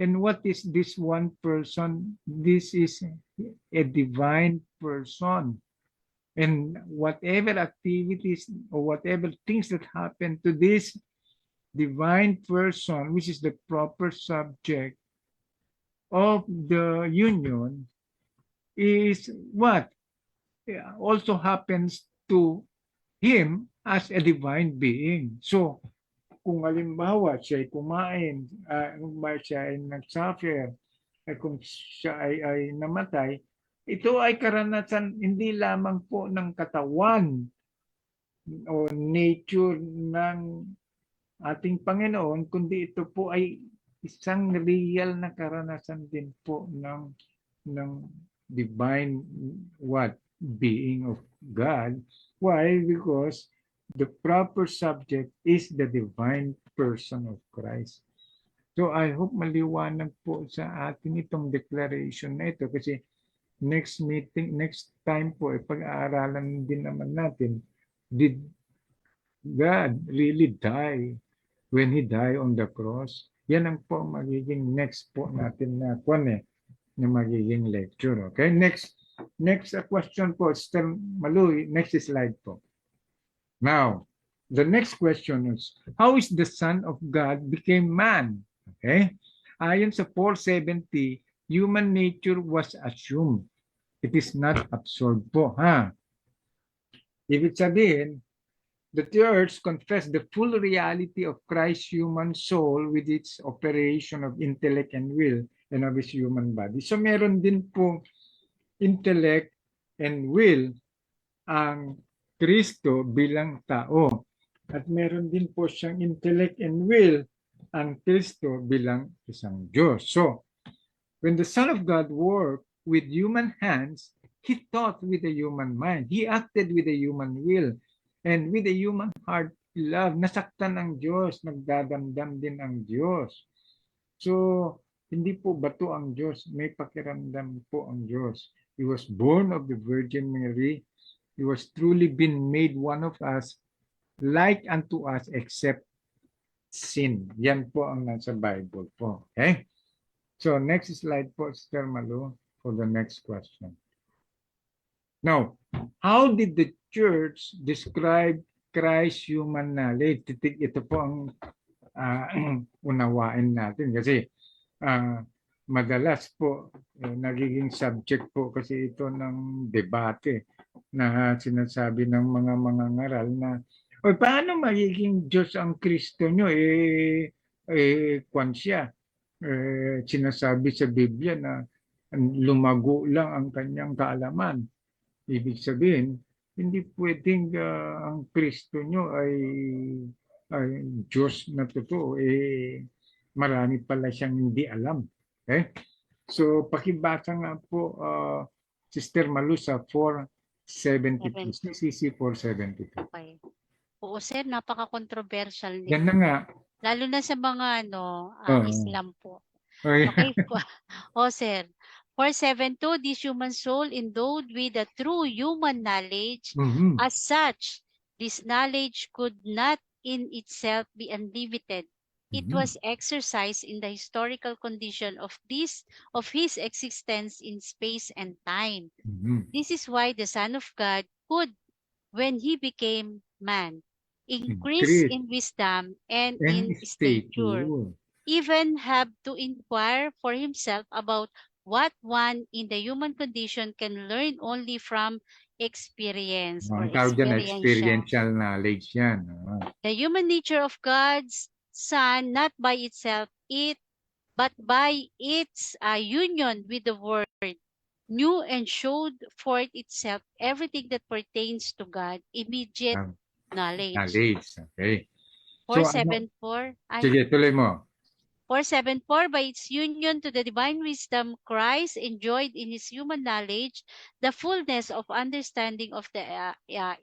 And what is this one person? This is a divine person. And whatever activities or whatever things that happen to this divine person, which is the proper subject of the union, is what also happens to him as a divine being. So, kung halimbawa siya ay kumain, siya ay nag-suffer, kung siya ay namatay, ito ay karanasan hindi lamang po ng katawan o nature ng ating Panginoon, kundi ito po ay isang real na karanasan din po ng divine being of God. Why? Because the proper subject is the divine person of Christ. So I hope maliwanag po sa atin itong declaration na ito, kasi next time po, pag-aaralan din naman natin, did God really die when He died on the cross? Yan ang po magiging next po natin na magiging lecture. Okay, next question po, Sister Malu, next slide po. Now, the next question is, how is the Son of God became man? Okay, ayon sa 470, human nature was assumed. It is not absorbed po, ha? Ibig sabihin, the church confessed the full reality of Christ's human soul with its operation of intellect and will and of his human body. So meron din po intellect and will ang Kristo bilang tao. At meron din po siyang intellect and will ang Kristo bilang isang Diyos. So, when the Son of God worked with human hands, He thought with a human mind. He acted with a human will. And with a human heart, love. Nasaktan ang Diyos, nagdadamdam din ang Diyos. So, hindi po bato ang Diyos, may pakiramdam po ang Diyos. He was born of the Virgin Mary. He was truly been made one of us, like unto us, except sin. Yan po ang nasa Bible po. Okay? So, next slide po, Sister Malu, for the next question. Now, how did the church describe Christ's human knowledge? Ito po ang unawain natin kasi madalas po nagiging subject po kasi ito ng debate na sinasabi ng mga mangangaral na paano magiging Diyos ang Kristo nyo? Kwan siya. Sinasabi sa Biblia na lumago lang ang kanyang kaalaman. Ibig sabihin, hindi pwedeng ang Kristo nyo ay Diyos na totoo. Marami pala siyang hindi alam. Okay? So, pakibasa nga po, Sister Malu, sa 472. CCC 472. Okay. Oo, sir, napaka-controversial Yan na nito. nga. Lalo na sa mga Islam po. Okay. Okay po. Sir. 472, this human soul endowed with a true human knowledge. Mhm. As such, this knowledge could not in itself be unlimited. It Mhm. was exercised in the historical condition of his existence in space and time. Mhm. This is why the Son of God could, when he became man, increase in wisdom and in stature, even have to inquire for himself about what one in the human condition can learn only from experience or Ang tawag dyan, experiential. experiential knowledge yan. The human nature of God's Son, not by itself, but by its union with the Word, knew and showed forth itself everything that pertains to God, immediate knowledge. Knowledge. Okay. 474. Sige, tuloy mo. 474, by its union to the divine wisdom, Christ enjoyed in his human knowledge the fullness of understanding of the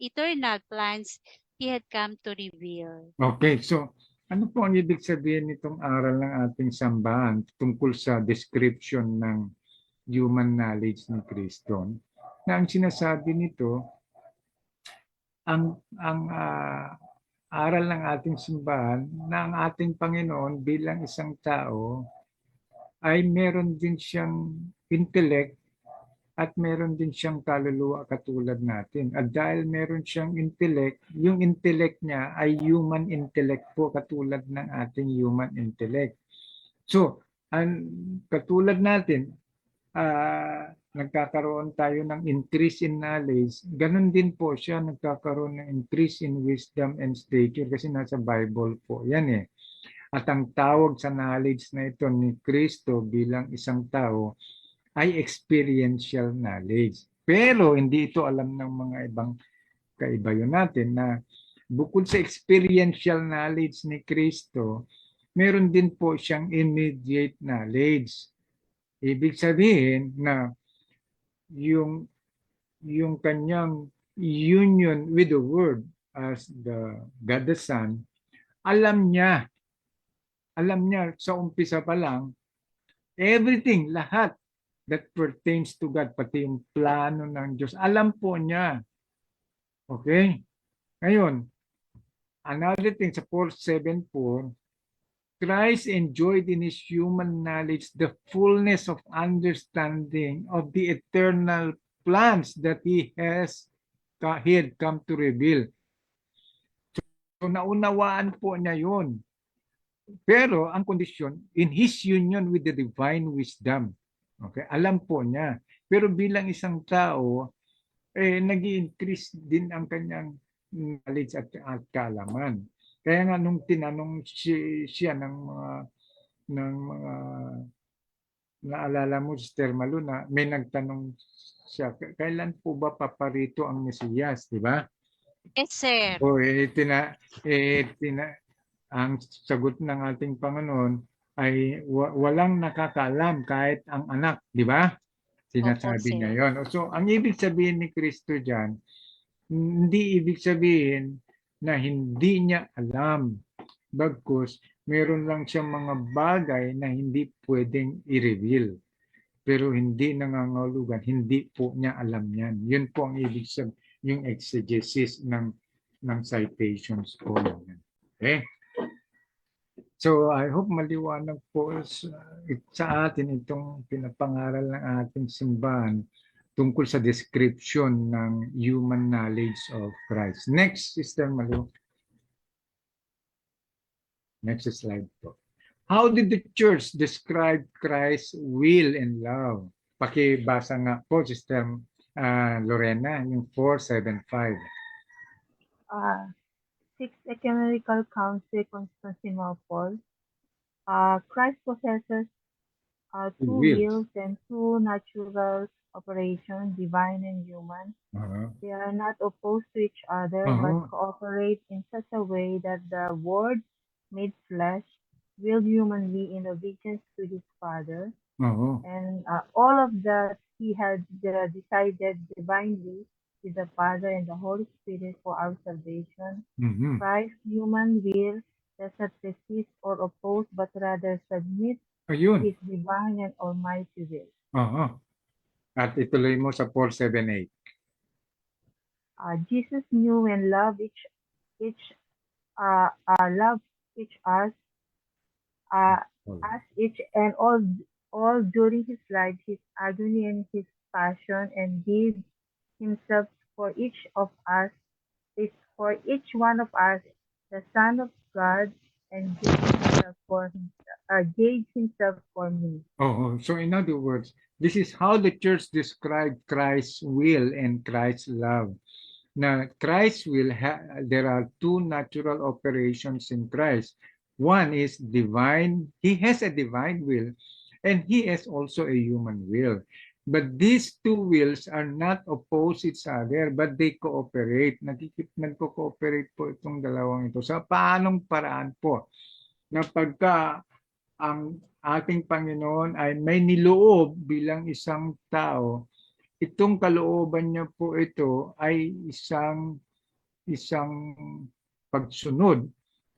eternal plans he had come to reveal. Okay, so ano po ang ibig sabihin nitong aral ng ating sambahan tungkol sa description ng human knowledge ni Kristo? Na ang sinasabi nito, ang aral ng ating simbahan na ang ating Panginoon bilang isang tao ay meron din siyang intellect at meron din siyang kaluluwa katulad natin. At dahil meron siyang intellect, yung intellect niya ay human intellect po katulad ng ating human intellect. So, katulad natin, nagkakaroon tayo ng increase in knowledge, ganun din po siya nagkakaroon ng increase in wisdom and stature kasi nasa Bible po yan eh. At ang tawag sa knowledge na ito ni Kristo bilang isang tao ay experiential knowledge. Pero hindi ito alam ng mga ibang kaibayo natin na bukod sa experiential knowledge ni Kristo, meron din po siyang immediate knowledge. Ibig sabihin na yung kanyang union with the Word as the God the Son, alam niya sa umpisa pa lang, everything, lahat that pertains to God, pati yung plano ng Diyos, alam po niya. Okay? Ngayon, another thing sa 474, Christ enjoyed in his human knowledge the fullness of understanding of the eternal plans that he had come to reveal. So naunawaan po niya yun. Pero ang kondisyon, in his union with the divine wisdom. Okay, alam po niya. Pero bilang isang tao, nag-i-increase din ang kanyang knowledge at kaalaman. Kaya nga nung tinanong siya ng mga naalala mo, Sister Malu, na may nagtanong siya, kailan po ba paparito ang Mesiyas, di ba? Yes, sir. O ang sagot ng ating Panginoon ay walang nakakaalam kahit ang anak, di ba? Sinasabi Opo, niya sir. yon. So, ang ibig sabihin ni Kristo diyan, hindi ibig sabihin na hindi niya alam. Bagkus, meron lang siyang mga bagay na hindi pwedeng i-reveal. Pero hindi nangangahulugan, hindi po niya alam yan. Yun po ang ibig sabihin, yung exegesis ng citations po. Okay? So I hope maliwanag po sa atin itong pinapangaral ng ating simbahan tungkol sa description ng human knowledge of Christ. Next, Sister Malu. Next slide po. How did the church describe Christ's will and love? Pakibasa nga po, Sister Lorena, yung 475. Sixth Ecumenical Council, Constantinople. Christ possesses two wills and two natural operations, divine and human. They are not opposed to each other, but cooperate in such a way that the Word made flesh willed humanly in obedience to his Father. And all of that he had decided divinely with the Father and the Holy Spirit for our salvation. Christ's human will does not resist or oppose, but rather submit to his divine and almighty will. At ituloy mo sa 478. Jesus knew and loved each and all during his life, his agony and his passion, and gave himself for each one of us, the Son of God, and gave himself for me. So in other words, this is how the church described Christ's will and Christ's love. Now, Christ's will, there are two natural operations in Christ. One is divine. He has a divine will, and he has also a human will. But these two wills are not opposed each other, but they cooperate. Nagko-cooperate po itong dalawang ito. Sa paanong paraan po? Na pagka ang ating Panginoon ay may niloob bilang isang tao, itong kalooban niya po ito ay isang pagsunod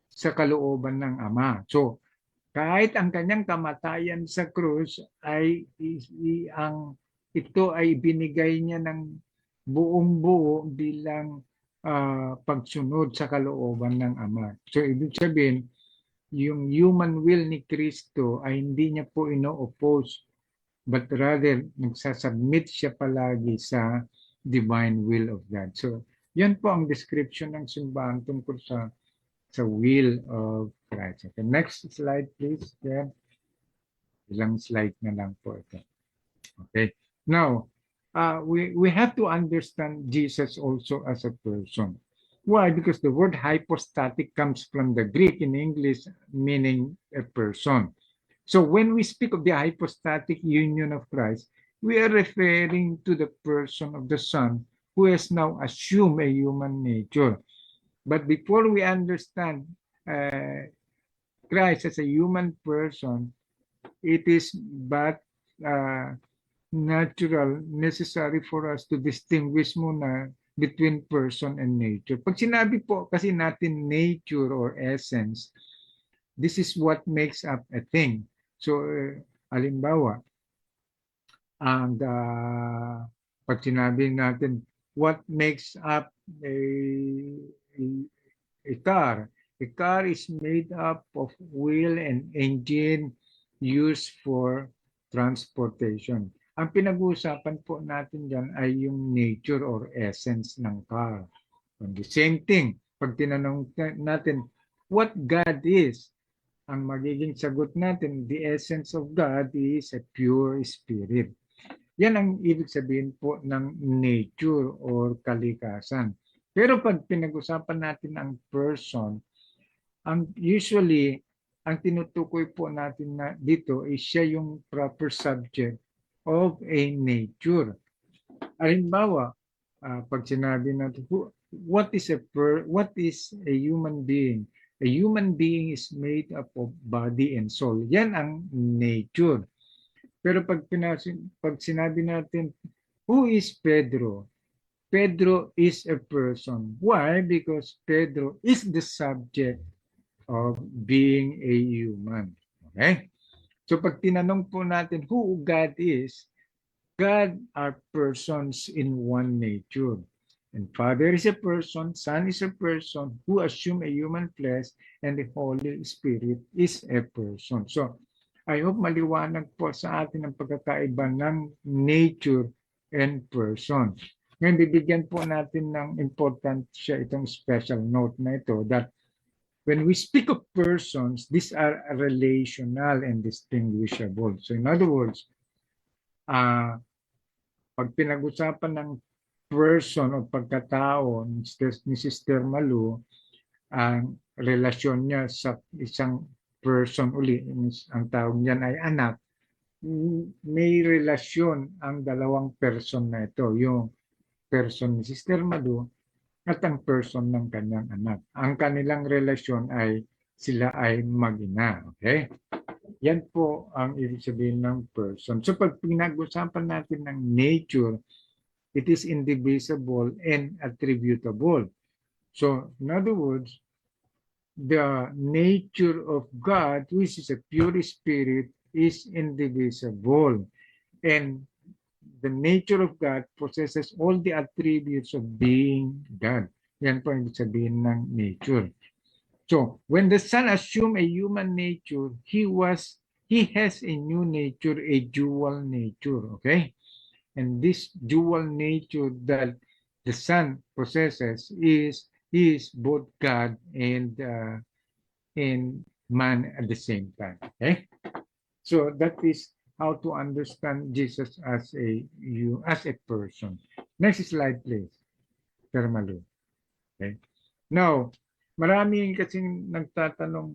sa kalooban ng Ama. So, kahit ang kanyang kamatayan sa krus ay ito ay binigay niya ng buong buo bilang pagsunod sa kalooban ng Ama. So, ibig sabihin, yung human will ni Kristo ay hindi niya po ino-oppose, but rather nagsasubmit siya palagi sa divine will of God. So, yan po ang description ng simbahan tungkol sa will of Christ. Okay, next slide please. Then, ilang slide na lang po ito. Okay. Now, we have to understand Jesus also as a person. Why? Because the word hypostatic comes from the Greek in English meaning a person. So when we speak of the hypostatic union of Christ, we are referring to the person of the Son who has now assumed a human nature. But before we understand Christ as a human person, it is but natural, necessary for us to distinguish muna between person and nature. Pag sinabi po kasi natin nature or essence, this is what makes up a thing. So, halimbawa, and pag sinabi natin what makes up a car is made up of wheel and engine used for transportation. Ang pinag-uusapan po natin dyan ay yung nature or essence ng car. And the same thing, pag tinanong natin what God is, ang magiging sagot natin, the essence of God is a pure spirit. Yan ang ibig sabihin po ng nature or kalikasan. Pero pag pinag-usapan natin ang person, usually, ang tinutukoy po natin na dito is siya yung proper subject of a nature. Halimbawa, pag sinabi natin, what is a human being? A human being is made up of body and soul. Yan ang nature. Pero pag sinabi natin, who is Pedro? Pedro is a person. Why? Because Pedro is the subject of being a human. Okay? So pag tinanong po natin who God is, God are persons in one nature. And Father is a person, Son is a person who assume a human flesh, and the Holy Spirit is a person. So, I hope maliwanag po sa atin ang pagkakaiba ng nature and person. Ngayon, bibigyan po natin ng important siya itong special note na ito that when we speak of persons, these are relational and distinguishable. So in other words, pag pinag-usapan ng person o pagkatao ni Sister Malu, ang relasyon niya sa isang person uli, ang tawag niyan ay anak, may relasyon ang dalawang person na ito, yung person ni Sister Malu at ang person ng kanyang anak. Ang kanilang relasyon ay sila ay mag-ina. Okay? Yan po ang ibig sabihin ng person. So pag pinag-usapan natin ng nature, it is indivisible and attributable. So in other words, the nature of God, which is a pure spirit, is indivisible. And the nature of God possesses all the attributes of being God. Yan po ang ibig sabihin ng nature. So, when the Son assumed a human nature, he has a new nature, a dual nature, okay? And this dual nature that the Son possesses is both God and man at the same time, okay? So that is how to understand Jesus as a person. Next slide, please. Termalu. Okay. Now, marami kasing nagtatanong,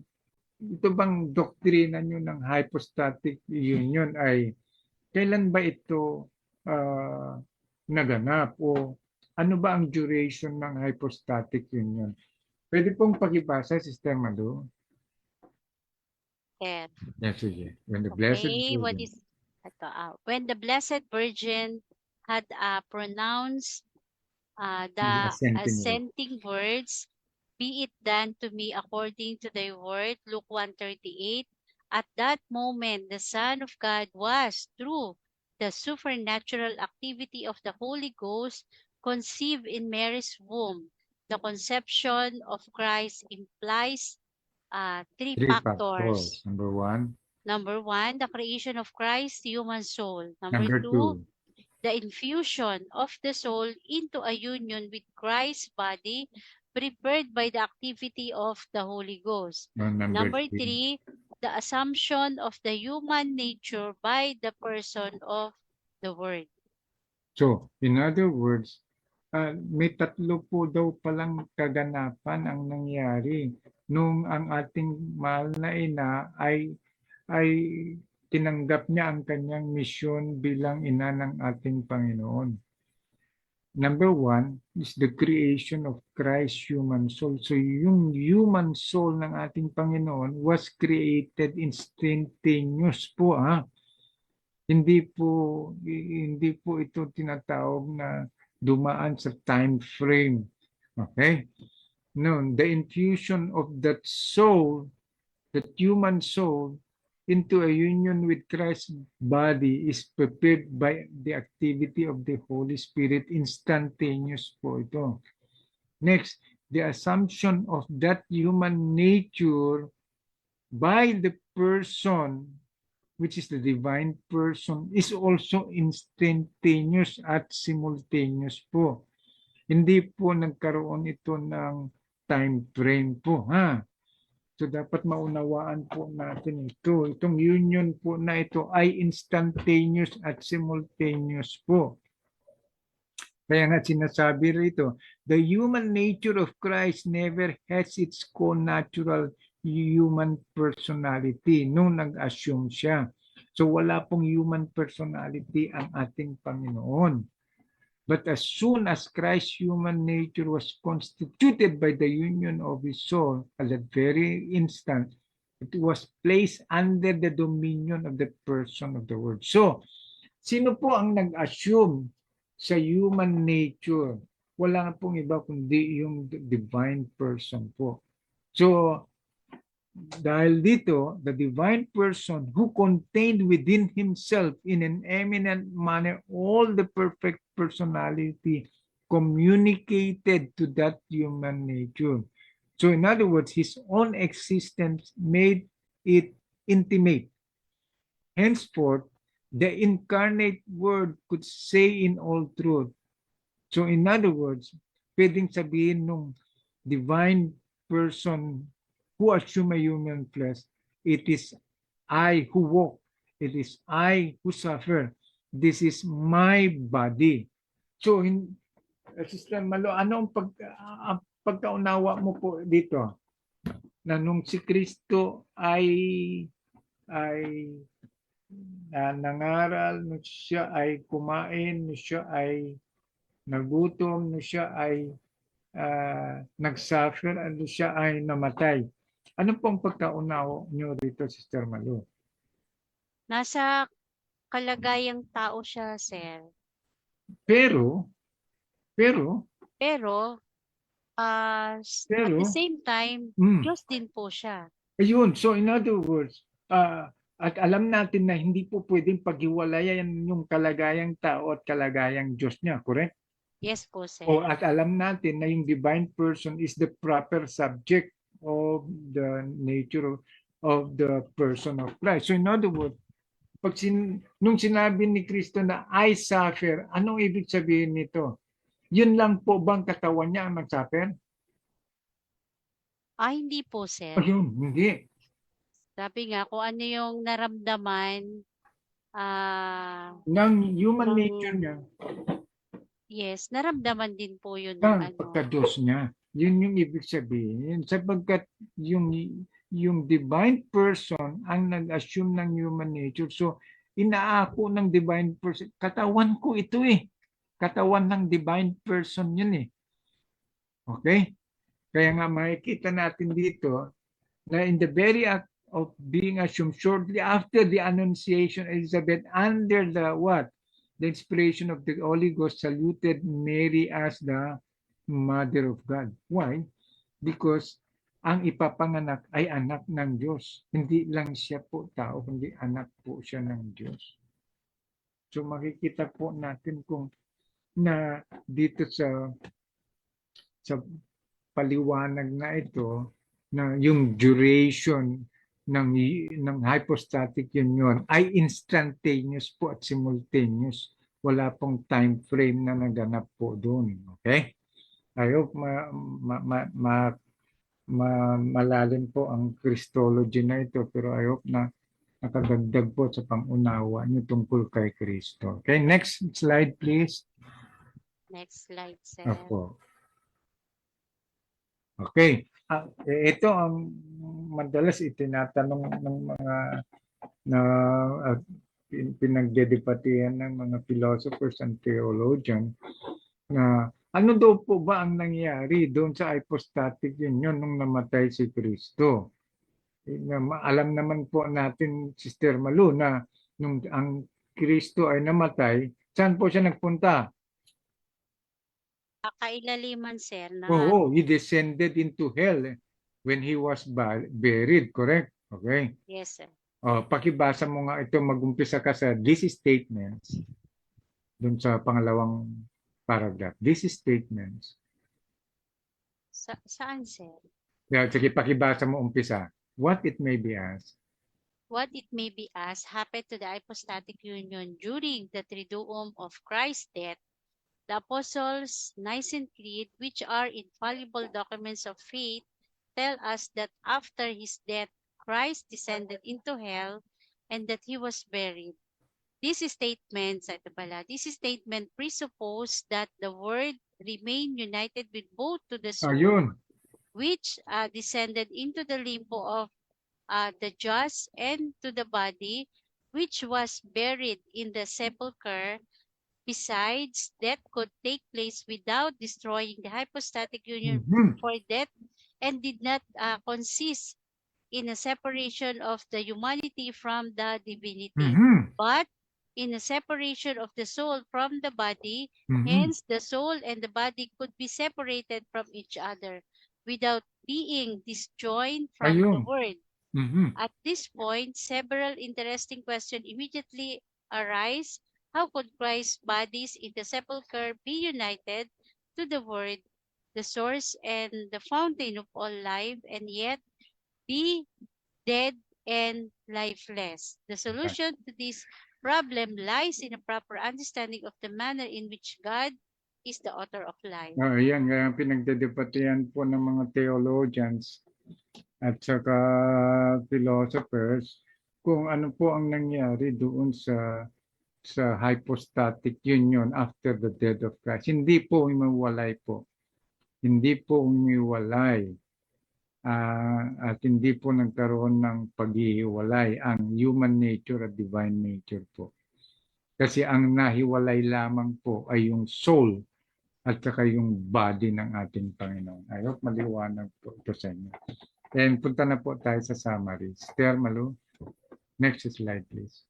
ito bang doktrina nyo ng hypostatic union ay kailan ba ito naganap o ano ba ang duration ng hypostatic union? Pwede pong pakibasa, Sister Malu. sir. Yes, sige. When the Blessed Okay, what Virgin, is ito, when the Blessed Virgin had pronounced the the assenting word. assenting words, be it done to me according to thy word, Luke 1:38. At that moment, the Son of God was, through the supernatural activity of the Holy Ghost, conceived in Mary's womb. The conception of Christ implies three Three factors. factors. Number one. Number one, the creation of Christ's human soul. Number Number two, two. the infusion of the soul into a union with Christ's body prepared by the activity of the Holy Ghost. Number Number three. three, the assumption of the human nature by the person of the Word. So, in other words, may tatlo po daw palang kaganapan ang nangyari nung ang ating mahal na ina ay tinanggap niya ang kanyang misyon bilang ina ng ating Panginoon. Number one is the creation of Christ's human soul. So yung human soul ng ating Panginoon was created instantaneous po. Hindi po ito tinatawag na dumaan sa time frame. Okay? No, the infusion of that soul, that human soul, into a union with Christ's body is prepared by the activity of the Holy Spirit. Instantaneous po ito. Next, the assumption of that human nature by the person, which is the divine person, is also instantaneous at simultaneous po. Hindi po nagkaroon ito ng time frame po. So dapat maunawaan po natin ito. Itong union po na ito ay instantaneous at simultaneous po. Kaya nga sinasabi rito, the human nature of Christ never has its connatural human personality nung nag-assume siya. So wala pong human personality ang ating Panginoon. But as soon as Christ's human nature was constituted by the union of his soul, at that very instant, it was placed under the dominion of the person of the Word. So, sino po ang nag-assume sa human nature? Wala pong iba kundi yung divine person po. So, dahil dito, the divine person who contained within himself in an eminent manner all the perfect personality communicated to that human nature. So in other words, his own existence made it intimate. Henceforth, the incarnate word could say in all truth. So in other words, pwedeng sabihin nung divine person who assume a human flesh, it is I who walk, it is I who suffer, this is my body. So, Sister Malo, anong pagkaunawa mo po dito? Na nung si Kristo ay nangaral, nung siya ay kumain, nung siya ay nagutom, nung siya ay nagsuffer, at nung siya ay namatay. Ano pong pagkaunawa nyo dito, Sister Malu? Nasa kalagayang tao siya, sir. Pero, at the same time, Diyos din po siya. Ayun, so in other words, at alam natin na hindi po pwedeng paghiwalayan yung kalagayang tao at kalagayang Diyos niya, correct? Yes po, sir. At alam natin na yung divine person is the proper subject of the nature of the person of Christ. So in other words, nung sinabi ni Kristo na I suffer, anong ibig sabihin nito? Yun lang po bang katawan niya ang nag-suffer? Hindi po, sir. Ayun, hindi. Sabi nga, kung ano yung naramdaman ng human nature niya. Yes, naramdaman din po yun ng pagka-Diyos niya. Yun yung ibig sabihin. Sapagkat yung divine person ang nag-assume ng human nature. So, inaako ng divine person. Katawan ko ito eh. Katawan ng divine person yun eh. Okay? Kaya nga makikita natin dito na in the very act of being assumed shortly after the Annunciation, Elizabeth, under the what? The inspiration of the Holy Ghost, saluted Mary as the Mother of God. Why? Because ang ipapanganak ay anak ng Diyos. Hindi lang siya po tao, kundi anak po siya ng Diyos. So makikita po natin kung na dito sa paliwanag na ito na yung duration ng hypostatic union ay instantaneous po at simultaneous. Wala pong time frame na naganap po doon. Okay? I hope malalim po ang Christology na ito, pero I hope na nakadagdag po sa pangunawa niyo tungkol kay Kristo. Okay, next slide please. Next slide, sir. Opo. Okay. Ito ang madalas itinatanong ng mga na pinagdedebatihan ng mga philosophers and theologians na ano daw po ba ang nangyari doon sa hypostatic union nung namatay si Kristo? Alam naman po natin, Sister Malu, na nung ang Kristo ay namatay, saan po siya nagpunta? Kailaliman, sir, na Oo, he descended into hell when he was buried, correct? Okay. yes, sir. Pakibasa mo nga ito, mag-umpisa ka sa these statements. Doon sa pangalawang paragraph. These statements. Saan, sir? Sige, pakibasa mo umpisa. What it may be as. What it may be as happened to the hypostatic union during the triduum of Christ's death, the Apostles' Nicene Creed, which are infallible documents of faith, tell us that after his death, Christ descended into hell and that he was buried. This statement presupposes that the Word remained united with both to the soul, Ayun. which descended into the limbo of the just, and to the body, which was buried in the sepulchre. Besides, death could take place without destroying the hypostatic union, for death and did not consist in a separation of the humanity from the divinity, but in a separation of the soul from the body. Hence, the soul and the body could be separated from each other without being disjoined from the Ayun. Word. At this point, several interesting questions immediately arise. How could Christ's bodies in the sepulchre be united to the Word, the source and the fountain of all life, and yet be dead and lifeless? The solution to this problem lies in a proper understanding of the manner in which God is the author of life. Ayan, kaya pinagdedebatihan po ng mga theologians at saka philosophers kung ano po ang nangyari doon sa hypostatic union after the death of Christ. Hindi po umiwalay po. Hindi po umiwalay. At hindi po nagkaroon ng paghihiwalay ang human nature at divine nature po. Kasi ang nahiwalay lamang po ay yung soul at saka yung body ng ating Panginoon. I hope maliwanag po ito sa inyo. And punta na po tayo sa summary. Sister Malu, next slide please.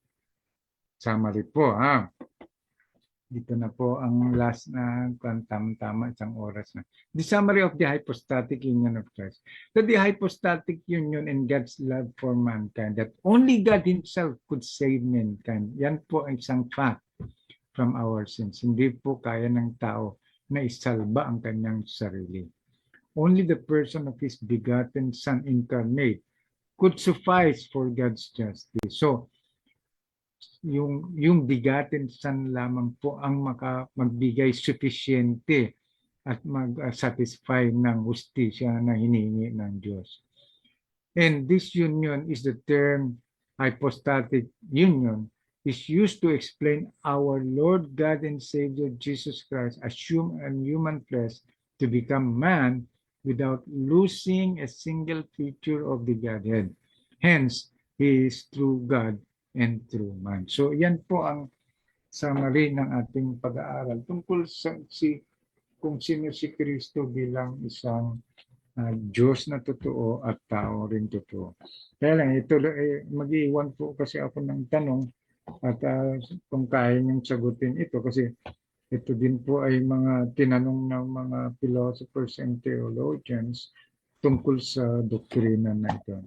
Summary po, ha? Dito na po ang last na tama isang oras na. The summary of the hypostatic union of Christ. That the hypostatic union in God's love for mankind, that only God Himself could save mankind. Yan po ang isang fact from our sins. Hindi po kaya ng tao na isalba ang kanyang sarili. Only the person of His begotten Son incarnate could suffice for God's justice. So, yung begotten Son lamang po ang magbigay sufisyente at mag-satisfy ng hustisya na hinihingi ng Diyos. And this union is the term hypostatic union is used to explain our Lord God and Savior Jesus Christ assumed human flesh to become man without losing a single feature of the Godhead. Hence, He is true God and true man. So, yan po ang summary ng ating pag-aaral tungkol sa kung sino si Kristo bilang isang Diyos na totoo at tao rin totoo. Kaya lang, ito, mag-iwan po kasi ako ng tanong at kung kaya niyong sagutin ito kasi ito din po ay mga tinanong ng mga philosophers and theologians tungkol sa doktrina na ito.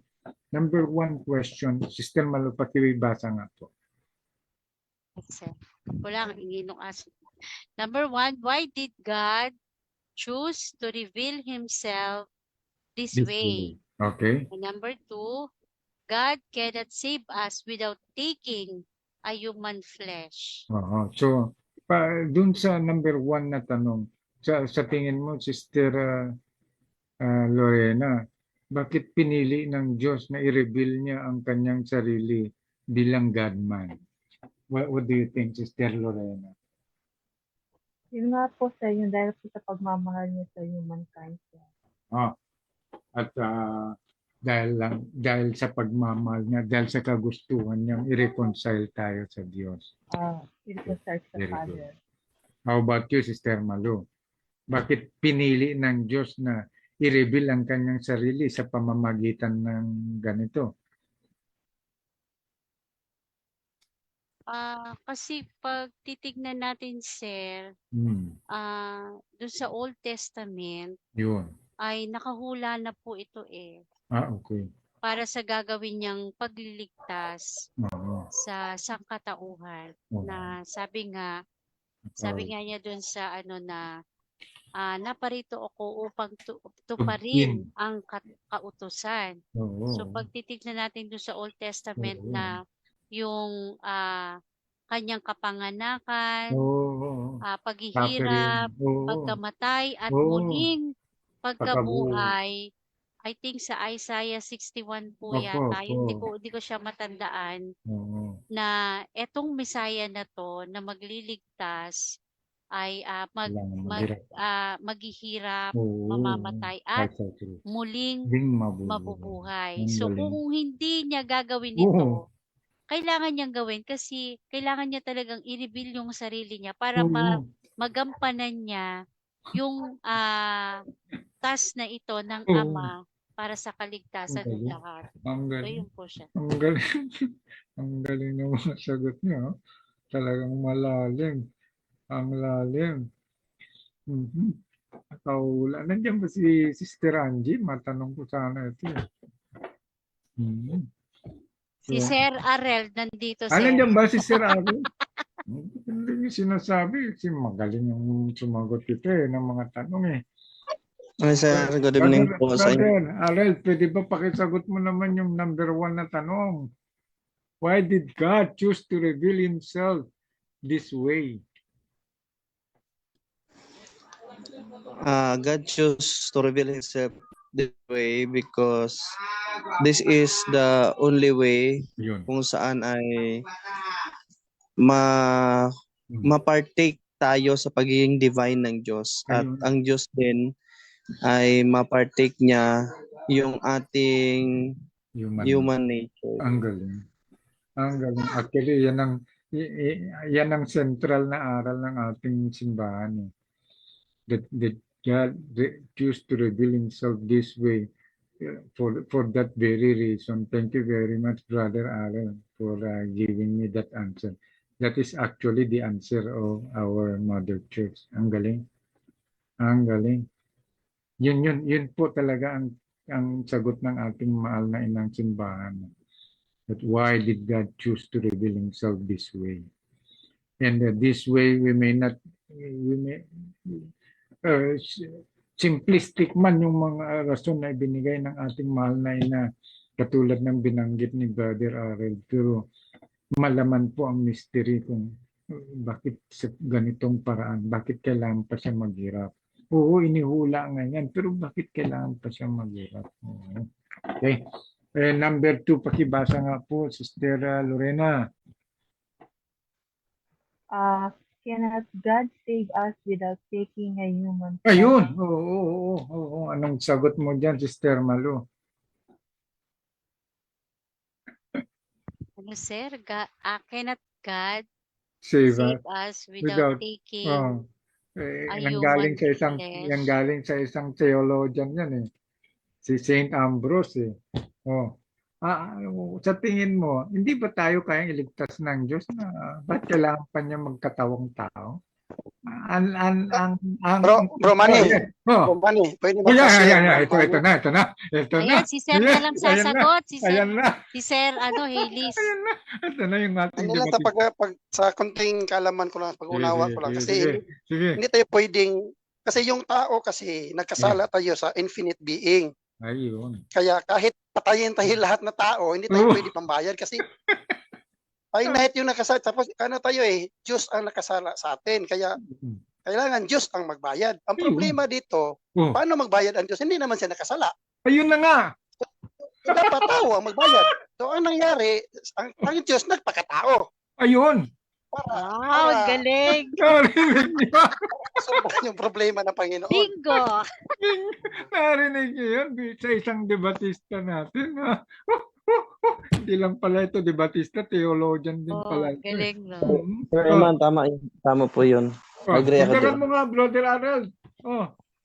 Number one question, Sister Malu, pakibasa nga po. Sir. Wala kang inginong aso. Number 1, why did God choose to reveal himself this This way? Okay? And number 2, God cannot save us without taking a human flesh. Oo. So, dun sa number one na tanong, sa tingin mo, Sister Lorena, bakit pinili ng Diyos na i-reveal niya ang kanyang sarili bilang God-man? What do you think, Sister Lorena? Yun nga po sir, yung dahil po sa pagmamahal niya sa humankind, sir. At dahil sa pagmamahal niya, dahil sa kagustuhan niya, i-reconcile tayo sa Diyos. I-reconcile sa Very Father. How about you, Sister Malu? Bakit pinili ng Diyos na i-reveal ang kanyang sarili sa pamamagitan ng ganito? Kasi pag titignan natin, sir, doon sa Old Testament, Yun. ay nakahula na po ito Okay. para sa gagawin niyang pagliligtas Oo. sa sangkatauhan. Oo. Na sabi nga niya doon sa naparito ako upang tuparin ang kautusan. Oo. So pag titignan natin doon sa Old Testament Oo. na yung kanyang kapanganakan, Oo. paghihirap, Oo. pagkamatay at Oo. muling Pagkabuhay. pagkabuhay. I think sa Isaiah 61 po Opo, yata. Hindi opo. ko siya matandaan Oo. na etong Messiah na to na magliligtas ay Kailangan maghirap. maghihirap, Oo. mamamatay at Sacrifice. muling Ding mabubuhay. mabubuhay. Ang So galing. kung hindi niya gagawin Oo. ito, kailangan niyang gawin kasi kailangan niya talagang i-reveal yung sarili niya para Oo. magampanan niya yung task na ito ng Oo. Ama para sa Ang kaligtasan ng galing. lahat. Ang So galing. yun po siya. Ang galing. Ang galing ng mga sagot niyo. Talagang malalim. Ang lalim. Kaula. Nandiyan ba si Sister Angie? Matanong ko sana ito. Si Sir Arel nandito, sir. Nandiyan ba si Sir Arel? Hindi niyo sinasabi. Kasi magaling yung sumagot ito ng mga tanong Sir, good evening po sa inyo. Brother Arel, pwede ba pakisagot mo naman yung number one na tanong? Why did God choose to reveal Himself this way? God chose to reveal Himself this way because this is the only way Yun. kung saan ay ma-partake tayo sa pagiging divine ng Diyos. At Ayun. ang Diyos din ay ma-partake niya yung ating human nature. Ang galing. Ang galing. Actually, yan ang central na aral ng ating simbahan. That God choose to reveal Himself this way for that very reason. Thank you very much, Brother Aaron, for giving me that answer. That is actually the answer of our Mother Church. Ang galing. Ang galing. Yun po talaga ang sagot ng ating mahal na inang simbahan. But why did God choose to reveal Himself this way? And this way we may simplistic man yung mga rason na ibinigay ng ating mahal na ina katulad ng binanggit ni Brother Arel, pero malaman po ang mystery kung bakit sa ganitong paraan, bakit kailangan pa siya maghirap. Oo, inihula nga yan, pero bakit kailangan pa siya maghirap? Okay. Number 2, pakibasa nga po, Sister Lorena. Cannot God save us without taking a human form? Ayun! Oo. Anong sagot mo dyan, Sister Malu? Ano, sir? Cannot God Save us without taking a Yang human galing sa isang flesh? theologian yan si Saint Ambrose eh. Oh. Sa tingin mo, hindi ba tayo kayang iligtas ng Diyos na ba't kailangan pa niya magkatawang tao? Ang Bro Manny, yeah. Oh. Bro Manny, pwede ba Oh, kasi yeah. Ito na. Ayan, si Sir na lang sasagot. Ayan na. Si Sir, Haylis. Ayan na. Ito na yung ating Ano lang debate. pag sa konting kalaman ko lang, pag-unawa ko lang kasi Sige. hindi tayo pwedeng kasi yung tao kasi nagkasala tayo sa infinite being. Ayun. Kaya kahit patayin tayo lahat na tao, hindi tayo Oh. pwede pambayad kasi finite yung nakasala. Tapos tayo Diyos ang nakasala sa atin. Kaya kailangan Diyos ang magbayad. Ang Ayun. problema dito, Oh. paano magbayad ang Diyos? Hindi naman siya nakasala. Ayun na nga. So, dapat tao ang magbayad. So ang nangyari, ang Diyos nagpakatao. Ayun. Wow, galing. Narinig niyo. Solve yung problema ng Panginoon. Bingo. Narinig niyo yun sa isang debatista natin. Hindi lang pala ito debatista, theologian din Oh, pala ito. galing no. Sir Eman, tama po yun. Agree ako Pagkakan doon. mo nga, Brother Arnold.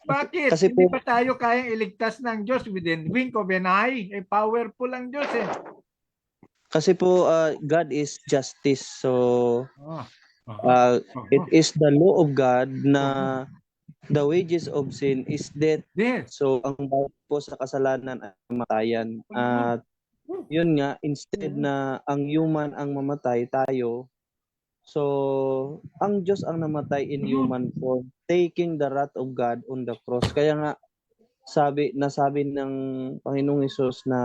Bakit? Kasi Hindi po- pa tayo kayang iligtas ng Diyos within wink of an eye? Powerful ang Diyos eh. Kasi po, God is justice. So, Oh. it is the law of God na the wages of sin is death. Yes. So, ang bayad po sa kasalanan ay kamatayan. At yun nga, instead na ang human ang mamatay, tayo, so, ang Diyos ang namatay in human form, taking the wrath of God on the cross. Kaya nga, nasabi ng Panginoong Hesus na,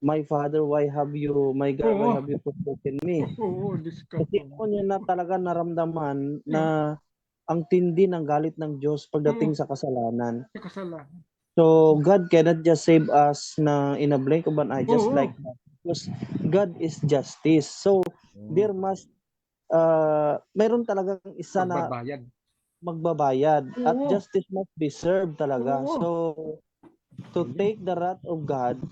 my Father, why have you, my God, why have you forsaken me? Oo, Kasi po niya na talaga naramdaman na ang tindi ng galit ng Diyos pagdating sa kasalanan. kasalanan. So, God cannot just save us na in a blink of an eye, just Oo. like that. Because God is justice. So, there must, meron talagang isa na Pagbabayad. magbabayad. At Oo. justice must be served talaga. Oo. So, to take the wrath of God,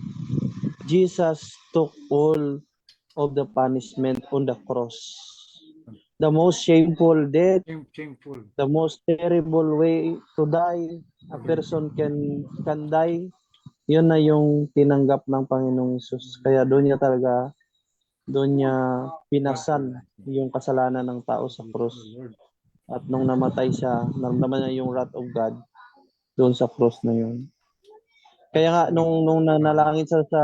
Jesus took all of the punishment on the cross. The most shameful death, Shameful. the most terrible way to die, a person can die, yun na yung tinanggap ng Panginoong Hesus. Kaya doon niya pinasan yung kasalanan ng tao sa cross. At nung namatay siya, naramdaman niya yung wrath of God doon sa cross na yun. Kaya nga, nung nanalangin siya sa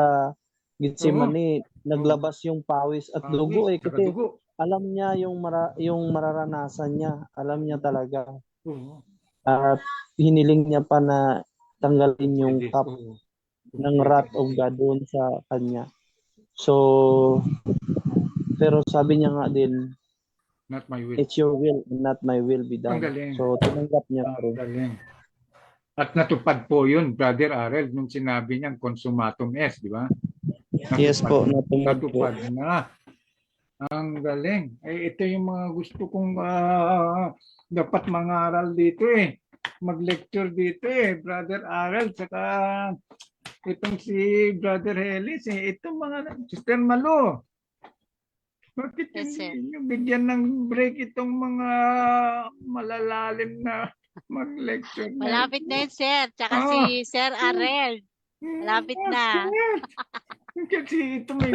Gethsemane, naglabas yung pawis at dugo eh. Kasi alam niya yung mararanasan niya. Alam niya talaga. Oo. At hiniling niya pa na tanggalin yung cup ng wrath of God doon sa kanya. So, pero sabi niya nga din, Not my will. it's your will and not my will be done. Ang galing. So, tinanggap niya Ang rin. galing. At natupad po yun, Brother Arel, nung sinabi niyang consumatum est, di ba? Yes po, Natupad na. Ang galing. Ito yung mga gusto kong dapat mangaral dito eh. Mag-lecture dito eh, Brother Arel. Saka itong si Brother Helis eh. Itong mga Sister Malo. Bakit Yes, sir. hindi nyo bigyan ng break itong mga malalalim na mag-lecture na Malapit na yun, Sir. Tsaka Ah. si Sir Arel. Malapit na. Kasi ito may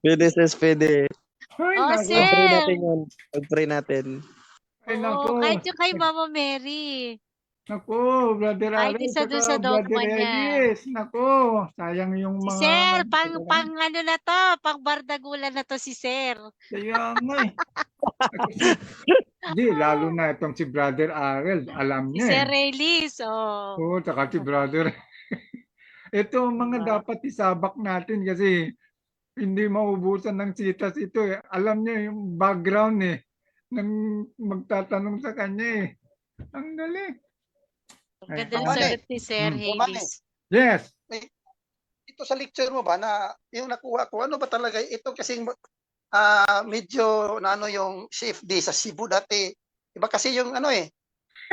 Pwede, sis, pwede. Ay, Oh, nako. sir. Pag-pray natin yun. Pag-pray natin. Ay, Oo, nako. kahit yung kay Mama Mary. Nako, Brother Kahit Alex, isa dun saka sa dogma Brother niya. Elias. Nako, sayang yung Si mga... Sir, pang ano na to, pang bardagulan na to si Sir. Kaya nga eh. Hindi, lalo na itong si Brother Arel, alam Si niya Sir eh. Raylis, oh. Oo, saka si Brother. Ito ang mga Diba? dapat isabak natin kasi hindi maubusan ng citas ito eh. Alam niya yung background eh ng magtatanong sa kanya eh. Ang galing. Ang ganda ng Mane. sagot ni Sir Hmm. Haylis. Yes. Ito sa lecture mo ba na yung nakuha ko, ano ba talaga ito kasing medyo na ano yung CFD sa Cebu dati. Iba kasi yung ano eh,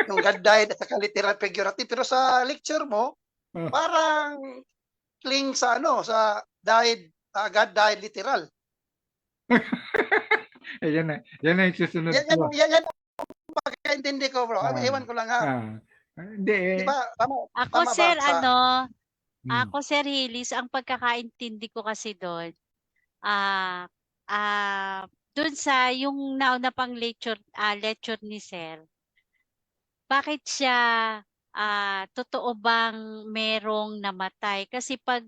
yung God died at saka literal figurative. Pero sa lecture mo, parang cling sa ano, sa died, God died literal. Yan na yung susunod Yan ko. ang pagkaintindi ko bro. Ewan ko lang ha. Hindi. Di ba? Ako, Tama ba sir, sa Hmm. ako, Sir Hilis, ang pagkakaintindi ko kasi doon, ah, doon sa yung nauna pang lecture ni Sir, bakit siya, totoo bang merong namatay? Kasi 'pag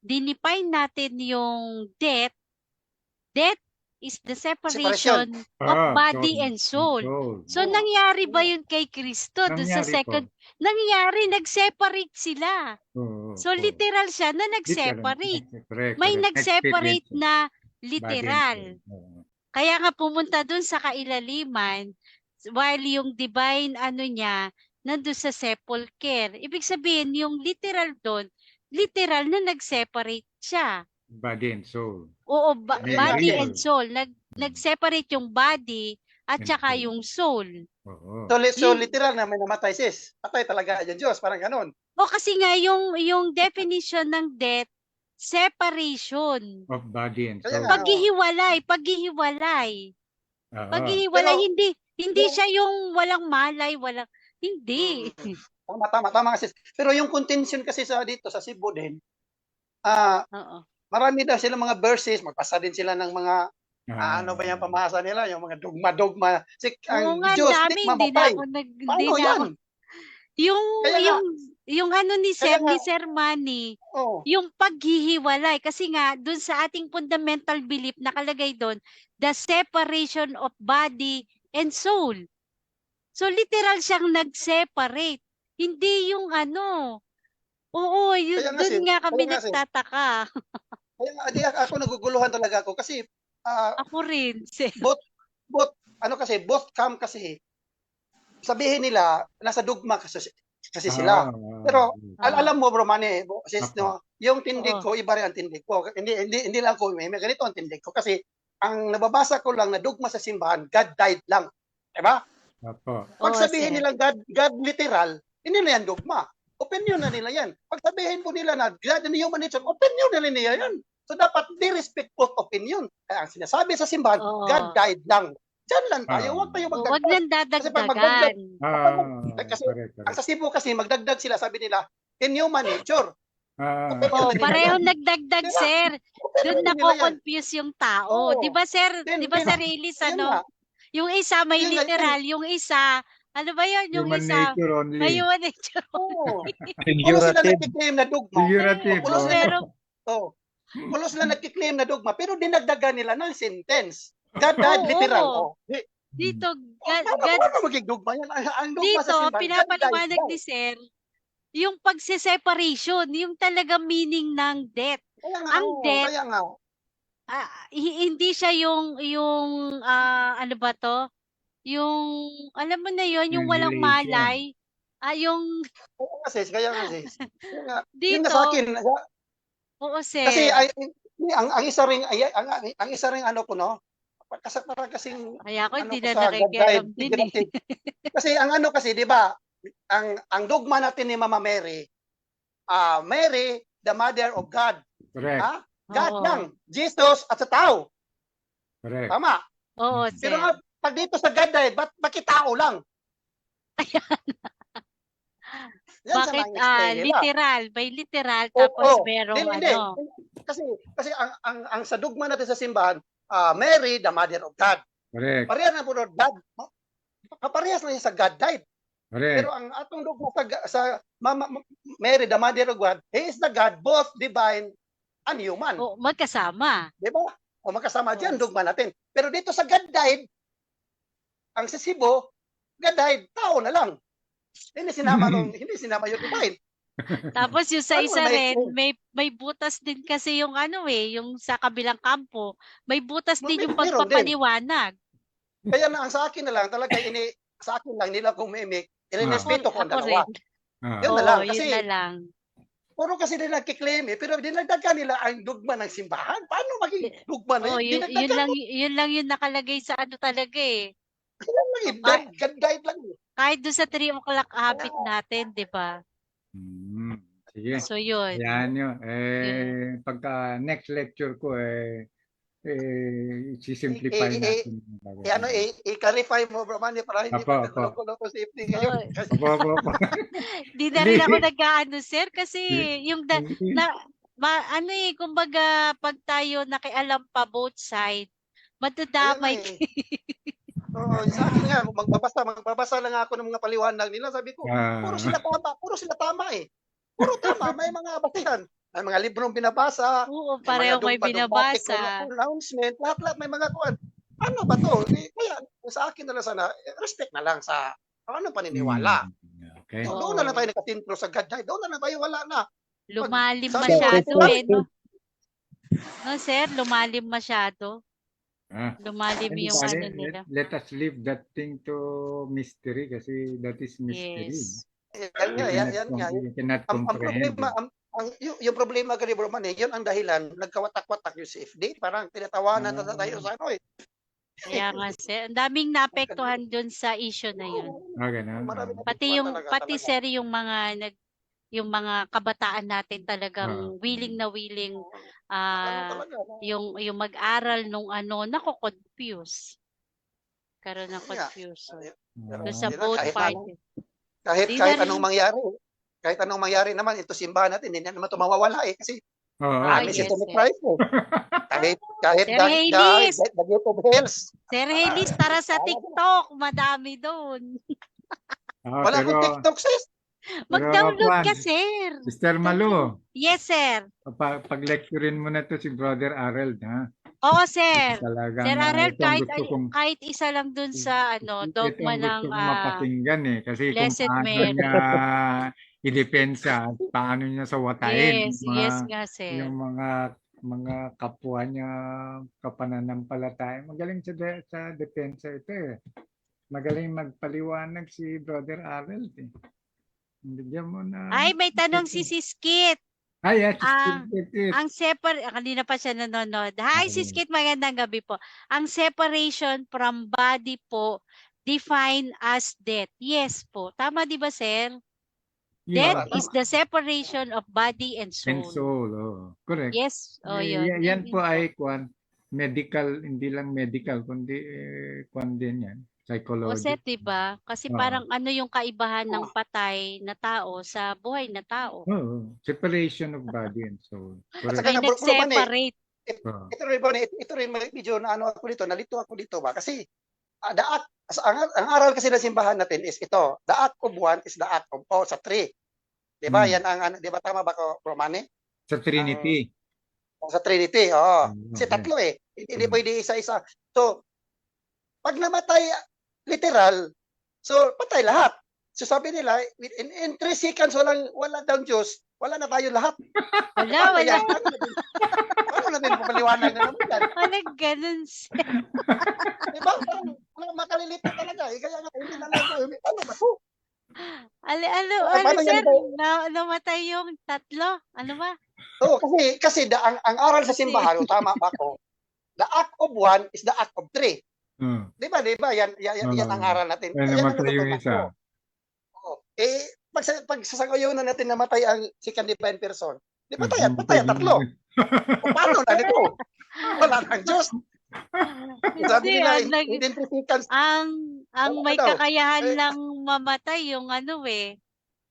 dinefine natin yung death is the separation? separation of body and soul. So, Oo. nangyari ba yun kay Kristo doon sa Nangyari po. second? Nangyari, nag-separate sila. Oo, So, po. literal siya na Literal. nag-separate. Correct, May correct. nag-separate Experience. na Body and literal. soul. Oo. Kaya nga pumunta dun sa kailaliman, while yung divine ano niya, nandun sa sepulcher. Ibig sabihin, yung literal doon, literal na nag-separate siya. Body and soul. Oo, Yun nga, body sis. and soul. Nag-separate yung body at And saka soul. yung soul. Oo. So literal na may namatay, sis. Patay talaga yung Diyos, parang ganun. O kasi nga yung definition ng death, separation. Of body and Kaya soul. nga, Paghihiwalay. Oo. Paghihiwalay, Pero, hindi yung- siya yung walang malay, hindi. tama sis. Pero yung contention kasi sa dito, sa Cebu din, ah, Oo. marami daw sila mga verses, magpasa din sila ng mga, ano ba Ah, yung pamasa nila, yung mga dogma-dogma. Oo Ang nga, ang Diyos, dami, di hindi na mamatay. ako Paano yan? yung, Kaya nga, yung ano ni kaya nga, Sir Manny, oh, yung paghihiwalay, kasi nga, dun sa ating fundamental belief, nakalagay doon, the separation of body and soul. So, literal siyang nag-separate. Hindi yung ano, oo, kaya nga dun sis, nga kaya kami nga sis. nagtataka. Kaya nga, di ako naguguluhan talaga ako kasi, Ako rin, Sir. both camp kasi, sabihin nila, nasa dugma kasi sila. ah, Pero, Oo. alam mo bro, Manny, sis, Apo. no, yung tindig Oo. ko, iba rin ang tindig ko. Hindi lang ko, may ganito ang tindig ko. Kasi, ang nababasa ko lang na dugma sa simbahan, God died lang. Diba? Apo. Pag Oo, sabihin Sir. nila God literal, hindi na yan dugma. Opinion na nila yan. Pag sabihin po nila na God in human nature, opinion na nila yan. So dapat be respectful opinion. Kaya ang sinasabi sa simbahan, Oo. God died lang. Diyan lang tayo. Huwag tayo O, wag magdagdag. nang Kasi pag magdagdag, dadagdagan. kasi Correct, ang correct. sa Cebu kasi magdagdag sila, sabi nila, in human nature. Ah, Opinion Oh, na nila pareho yan. nagdagdag, Diba? Sir. Opinion Doon na nila yan. nako-confuse yung tao. Oo. 'Di ba, Sir? Then, 'Di ba, then, Sir Ellis, yun nga. yung isa may Yun nga, literal, yung isa, ano ba yun? Yung human isa, nature may only. human nature. Oo. Pulo sila Figurative. nagkiklaim na dugma. Figurative. Pulo Oo, sila pero Pulo sila nagkiklaim na dogma, pero dinagdagan nila ng sentence. God died literal. oo, dito, Paano maging dogma yan? Ang dogma dito, sa simbahan, God died pinapaliwanag lang. ni Sir, yung pagse-separation, yung talaga meaning ng death. Kaya nga, Ang death, kaya nga. hindi siya yung, ano ba to? Yung, alam mo na yon yung walang Annihilation. malay. Yung Kaya nga sis. Yun nga dito, sa akin. oo, Kasi Sir. ang isa ring ang isa ring ano ko no. Para kasing Kaya ako ano hindi ko na sa God died nakikialam din eh. figurative. Kasi ang ano kasi 'di ba? Ang dogma natin ni Mama Mary, Mary, the mother of God. Correct. Ha? God Oo. lang, Jesus at sa tao. Correct. Tama. Oo, Pero Sir. pag dito sa God died, bakit tao lang? Yan sa Bakit nang-explain nila. literal, may literal Oo, tapos merong hindi. ano. Kasi ang sa dogma natin sa simbahan, Mary, the mother of God. Correct. Parehas na po God. Parehas na yan sa God died. Correct. Pero ang atong dogma sa Mary, the mother of God, He is the God, both divine and human. Oo, magkasama. Di ba? O magkasama dyan, dogma natin. Pero dito sa God died, ang sa Cebu, God died, tao na lang. Hindi sinama yung divine. Tapos yung sa Paano isa na rin, ma-explain? may butas din kasi yung ano yung sa kabilang kampo, may butas din yung Meron din. pagpapaliwanag. Kaya na ang sa akin na lang talaga sa akin lang nila kung mimik, ilinespeto ko ang Ako dalawa. rin. Yun na Oo, lang yun kasi na lang. puro kasi nila nagkiklaim pero dinagdagan nila ang dogma ng simbahan. Paano maging dogma na Oh, yun? yun Dinagdagan lang yun lang yung nakalagay sa ano talaga eh. lang eh. God died lang eh. Kahit doon sa 3 o'clock habit natin, 'di ba? Sige. So yun. Ayan nyo. Yun. Pagka next lecture ko, i-simplify natin yung bagay. ano, i-clarify mo, bro Manny, para hindi Apo, pa apo. loko-loko si FD ngayon. Oo. Kasi, Opo. Di na rin ako nag-aano, sir, kasi yung Hindi. ano kumbaga, pag tayo nakialam pa both side, madadamay. ayun nga eh. Oo, sa akin nga, magbabasa lang ako ng mga paliwanag nila. Sabi ko, puro sila tama eh. Puro tama, may mga basihan. May mga librong binabasa, Oo, may pareho mga may dugpa-dugpatic binabasa. pronouncement, lahat may mga kuwan. Ano ba to? Kaya sa akin na lang sana, respect na lang sa ano paniniwala. Okay. Oo. Doon na lang tayo nakatintro sa God. Doon na lang tayo, wala na. Lumalim sabi ko, masyado wala- no? No, sir? Lumalim masyado. Ah. Lumalim yung Bale, ano nila. let us leave that thing to mystery kasi that is mystery. Yes. Yan nga. You cannot Ang comprehend. problema, yung problema gani bro man, yun ang dahilan, nagkawatak-watak yung CFD, parang tinatawanan na tayo sa ano eh. Kaya nga, sir. Ang daming naapektuhan dun sa issue na yun. Ganun. Marami na Pati talaga. sir, yung mga kabataan natin talagang willing na willing Talaga. yung mag-aral nung nako-confuse. Karoon ng confusion. Doon sa both parties. Kahit anong mangyari naman ito simbahan natin, hindi na naman ito mawawala eh kasi yes, si Tommy yes. Christ eh. Kahit Sir Haylis. the gate of hells. Sir Haylis, tara sa TikTok. Madami doon. Wala akong TikTok sis. Mag-download ka, sir. Mr. Malu, Yes, sir. pag-lecturein mo na to si Brother Harold, ha? Oo, sir. Talagang, Sir Harold, ito ang gusto kong, kahit isa lang dun sa dogma ito ang ng gusto kong mapakinggan eh. Kasi kung Blessed paano Mary. niya idepensa, paano niya sawatain Yes nga, sir. yung mga kapwa niya kapananampalataya. Magaling sa depensa ito eh. Magaling magpaliwanag si Brother Harold eh. Bigyan mo na. Ay, may tanong si Sis Kit. Ay, yes. Ang kanina pa siya nanonood. Hi, Sis Kit, magandang gabi po. Ang separation from body po, define as death. Yes po. Tama di ba, sir? Death is the separation of body and soul. And soul, correct. Yes, yun. Yan po ay medical, hindi lang medical, kundi din yan. Psychology. Sir, diba? Kasi parang yung kaibahan ng patay na tao sa buhay na tao. Separation of body and soul. Correct. May nag-separate. Ito rin medyo nalito ako dito ba? Kasi ang aral kasi ng simbahan natin is ito, the act of one is the act of all, sa three. Diba? Yan di ba tama ba ko, Romane? Sa Trinity. Sa Trinity, Kasi tatlo eh. Hindi pwede isa-isa. So, pag namatay literal, so patay lahat. So sabi nila, in 3 seconds wala daw Diyos, wala na tayo lahat. Wala. Paano natin papaliwanag na naman yan? Walang ganun, sir. Diba? Parang makalilito talaga. Kaya nga, hindi na lang ito. Ano ba ito? Ano, sir? Namatay yung tatlo? Ano ba? Oo, kasi ang aral sa simbahan, tama ba ko? The act of one is the act of three. Di ba? Yan ang aral natin. Ay, namatay yung isa. Pag sasagayon na natin namatay ang second divine person, di ba patay ang tatlo? Paano na nito? Wala nang Diyos. Sabi nila, in 3 seconds. Ang may kakayahan lang mamatay yung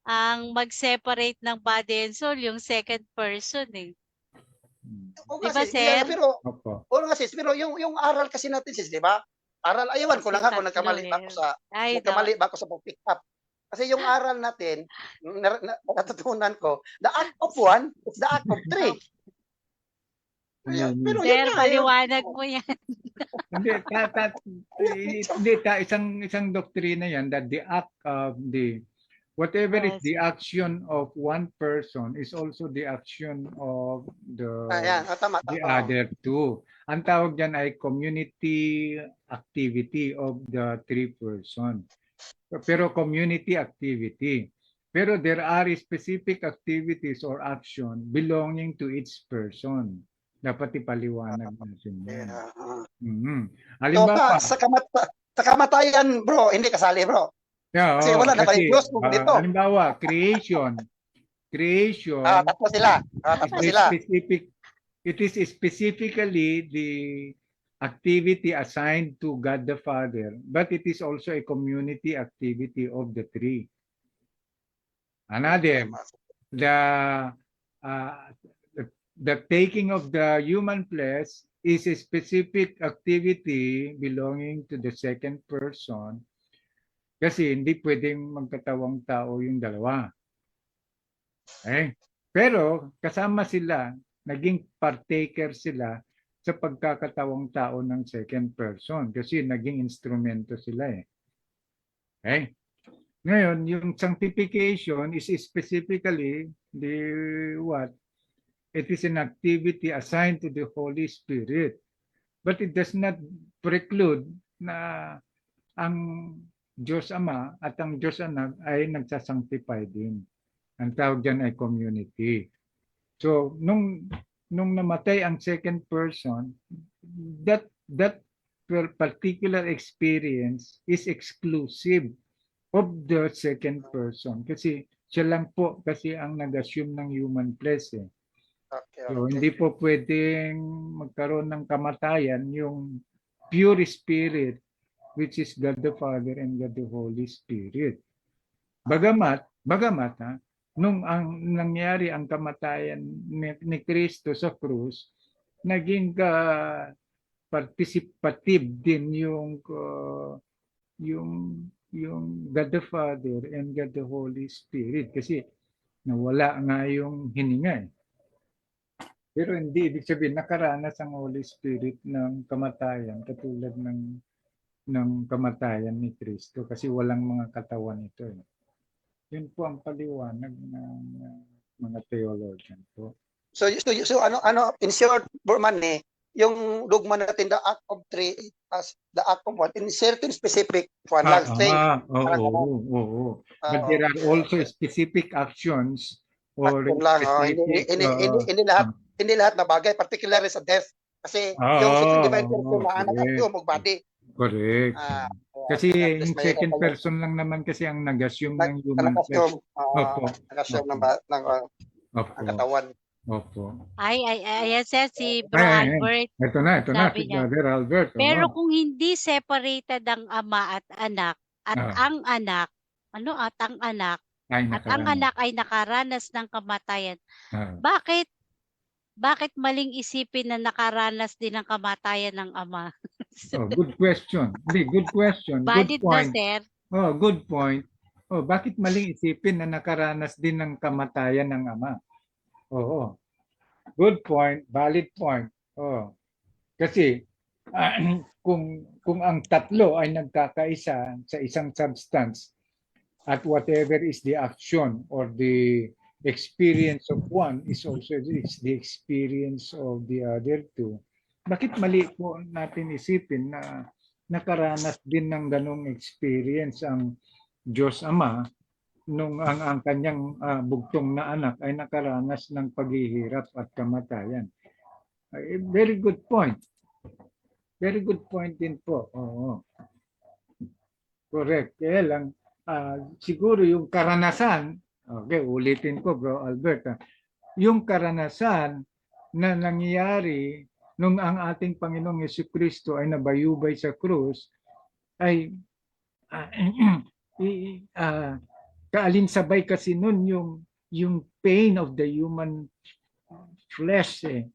ang mag-separate ng body and soul, yung second person eh. Di ba, sir? Pero yung aral kasi natin, sis, di ba? Aral, ayawan ko lang ako, nagkamali ba ako sa pag-pick up. Kasi yung aral natin, natutunan ko, the act of one is the act of three. Pero sir, paliwanag mo yan. Isang doktrina yan that the act of whatever is the action of one person is also the action of the other two. Ang tawag dyan ay community activity of the 3 person. Pero community activity. Pero there are specific activities or action belonging to each person. Dapat ipaliwanag natin yan. Halimbawa, sa kamatayan, bro, hindi kasali, bro. Kasi wala na tayong Diyos dito. Halimbawa, creation. Tatlo sila. it is specifically the activity assigned to God the Father, but it is also a community activity of the three. Another, the uh, the taking of the human flesh is a specific activity belonging to the second person kasi hindi pwedeng magkatawang tao yung dalawa. Eh? Pero kasama sila, naging partaker sila sa pagkakatawang tao ng second person kasi naging instrumento sila eh. Okay? Ngayon, yung sanctification is specifically the what? It is an activity assigned to the Holy Spirit. But it does not preclude na ang Diyos Ama at ang Diyos Anak ay nagsasanctify din. Ang tawag dyan ay community. So, nung namatay ang second person, that particular experience is exclusive of the second person. Kasi siya lang po kasi ang nag-assume ng human flesh eh. Okay, So, okay. hindi po pwedeng magkaroon ng kamatayan yung pure spirit, which is God the Father and God the Holy Spirit. Bagamat ha, nung ang nangyari ang kamatayan ni Kristo sa krus, naging participative din yung God the Father and God the Holy Spirit kasi nawala nga yung hininga eh. Pero hindi ibig sabihin nakaranas ang Holy Spirit ng kamatayan katulad ng kamatayan ni Kristo kasi walang mga katawan ito eh. Yun po ang paliwanag ng mga theologian po. So ano in short, Burman yung dogma natin, the act of three as the act of one in certain specific one lang thing. Oo. But there are also specific actions or Action lang, specific, hindi lahat na bagay, particularly sa death. Kasi yung second divine person na anak at yung body. Correct. Kasi yung second person lang naman kasi ang nag-assume ng human flesh. Nag-assume ng katawan. Opo. Ayan si Bro Ay. Albert. Ito na, Sabi si niya. Brother Albert. Pero kung hindi separated ang ama at anak, at ang anak, at ang anak ay nakaranas ng kamatayan, bakit maling isipin na nakaranas din ng kamatayan ng ama? Good question. Good question. Valid Good point. na, sir. Good point. Bakit maling isipin na nakaranas din ng kamatayan ng ama? Oo. Good point, valid point. Kasi kung ang tatlo ay nagkakaisa sa isang substance at whatever is the action or the experience of one is also the experience of the other two, bakit mali po natin isipin na nakaranas din ng ganong experience ang Diyos Ama nung ang kanyang bugtong na anak ay nakaranas ng paghihirap at kamatayan. Very good point. Very good point din po. Oo. Correct. Kaya lang, siguro yung karanasan, okay, ulitin ko Bro Albert, yung karanasan na nangyari nung ang ating Panginoong Jesucristo ay nabayubay sa krus, ay kaalinsabay kasi nun yung pain of the human flesh eh.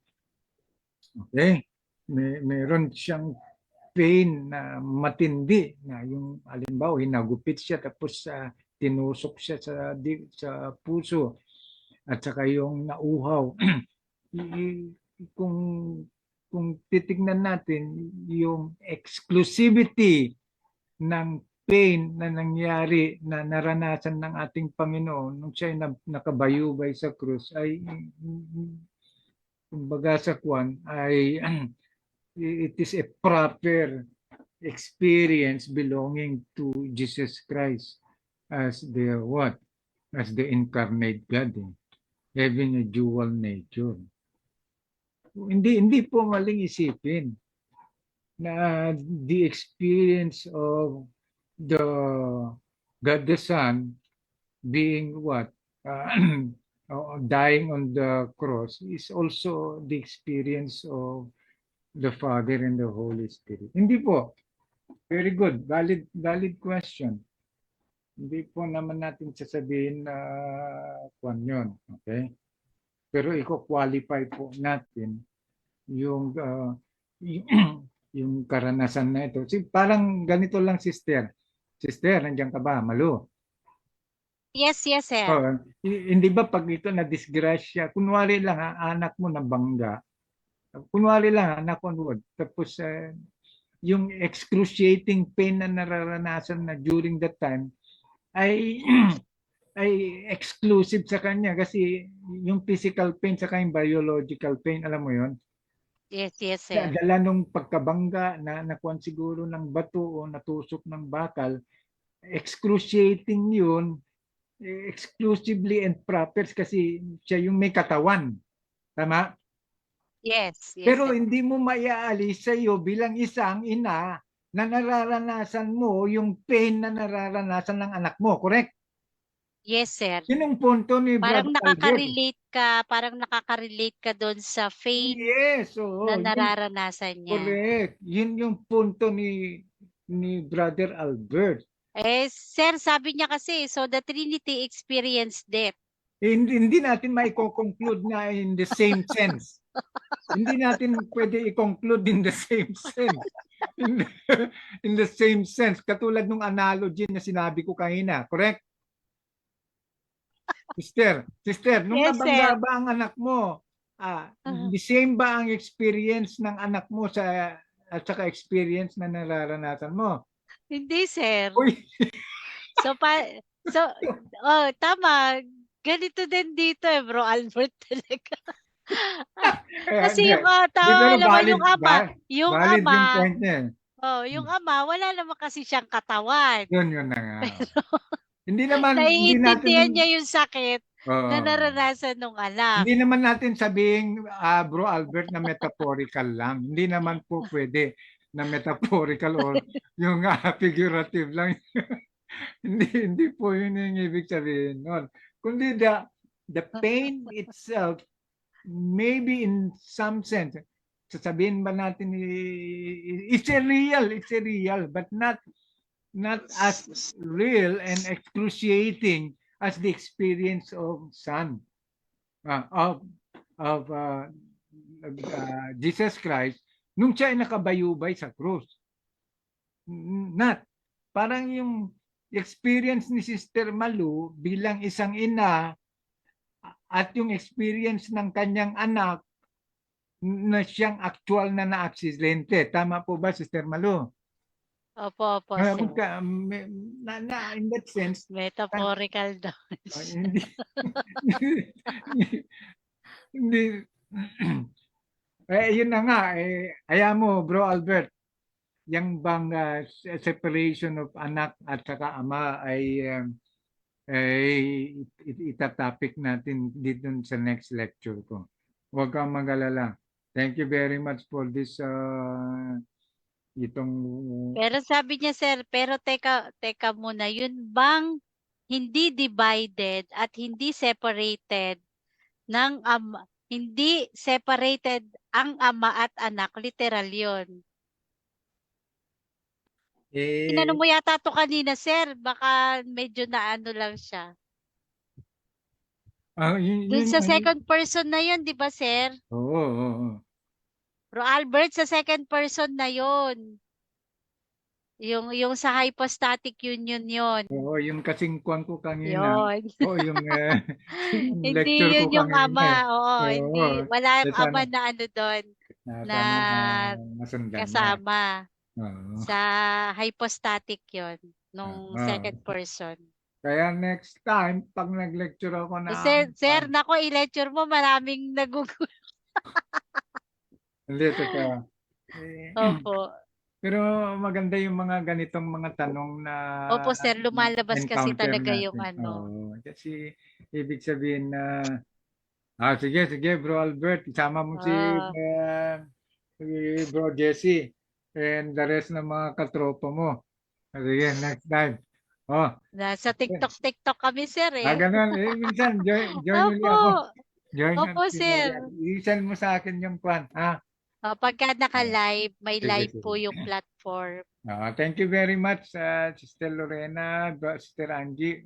Okay? Meron siyang pain na matindi na yung halimbawa hinagupit siya tapos tinusok siya sa puso at saka yung nauhaw. Kung titignan natin yung exclusivity ng pain na nangyari na naranasan ng ating Panginoon nung siya nakabayubay sa krus ay kumbaga sa kwan ay it is a proper experience belonging to Jesus Christ as the what? As the incarnate God, having a dual nature. Hindi po maling isipin na the experience of the God the Son being what? dying on the cross is also the experience of the Father and the Holy Spirit. Hindi po. Very good. Valid question. Hindi po naman natin sasabihin na kwan yun. Okay? Pero i-qualify po natin yung yung karanasan na ito. Parang ganito lang, sister. Sister, nandiyan ka ba? Malu. Yes, sir. Oh, hindi ba pag ito na disgrasya, kunwari lang anak mo na bangga. Kunwari lang knock on wood. Tapos yung excruciating pain na nararanasan na during that time ay ay exclusive sa kanya kasi yung physical pain sa yung biological pain, alam mo yon. Yes, sir. Dala nung pagkabangga na nakuan siguro ng bato o natusok ng bakal, excruciating yun, exclusively and proper kasi siya yung may katawan. Tama? Yes, Pero sir. hindi mo maiaalis sa iyo bilang isang ina na nararanasan mo yung pain na nararanasan ng anak mo, correct? Yes, sir. Yun ang punto ni Parang Brother Albert. parang nakaka-relate ka doon sa pain Yes, oo. na Yun, nararanasan niya. correct. Yun yung punto ni Brother Albert. Sir, sabi niya kasi, so the Trinity experienced death. Hindi natin mai-conclude na in the same sense. Hindi natin pwede i-conclude in the same sense. In the same sense. Katulad nung analogy na sinabi ko kanina, correct? Sister, nung Yes, nabangga sir. ba ang anak mo, the same ba ang experience ng anak mo at saka experience na nararanasan mo? Hindi, sir. Uy, So, tama. Ganito din dito Bro Albert talaga. Kasi hindi. yung Pero alam mo, yung ama, valid yung point niya. yung ama, wala naman kasi siyang katawan. Yun na nga. Hindi natin Naiintindihan niya yung sakit na Oo. naranasan ng anak. Hindi naman natin sabing Bro Albert na metaphorical lang. Hindi naman po pwede na metaphorical or yung figurative lang. hindi po yun yung ibig sabihin nun. Kundi the pain itself, maybe in some sense, sasabihin ba natin it's a real, but not as real and excruciating as the experience of Son of Jesus Christ nung siya ay nakabayubay sa krus. Not. Parang yung experience ni Sister Malu bilang isang ina at yung experience ng kanyang anak na siyang actual na na-aksidente. Tama po ba, Sister Malu? Opo, sir. In that sense, Metaphorical daw. hindi. Yun na nga, ayaw mo, Bro Albert, yung bang separation of anak at saka ama ay itatopic natin dito sa next lecture ko. Huwag kang mag-alala. Thank you very much for this Pero sabi niya, sir, pero teka muna, yun bang hindi divided at hindi separated ng hindi separated ang ama at anak, literal yun. Tinanong mo yata to kanina, sir, baka medyo naano lang siya. Dun sa second person na yun, di ba, sir? Oo. Bro Albert, sa second person na yun. Yung sa hypostatic union yun. Oo, yung kasing kwan ko kanina. Yun. Oo, yung Hindi lecture ko yun yung kanina. ama. Oo, hindi. Wala yung Sana- ama na ano doon. Na masundan kasama. Oo. Sa hypostatic yun. Nung second person. Kaya next time, pag nag-lecture ako na... Sir, nako, i-lecture mo, maraming nagugulo. Hindi, totoo. Opo. Pero maganda yung mga ganitong mga tanong na Opo, sir, lumalabas kasi encounter talaga natin. yung ano. Oo, kasi ibig sabihin na sige Bro Albert, isama mo si Bro Jesse and the rest ng mga katropa mo. Sige, next time. Oh, Nasa TikTok kami, sir, eh. ganun. Minsan, join uli Opo. ako. Join, Opo, sir. i-send mo sa akin yung kwan. Pagka naka-live, may Sige, live sige. po yung platform. Thank you very much, Sister Lorena, Sister Angie,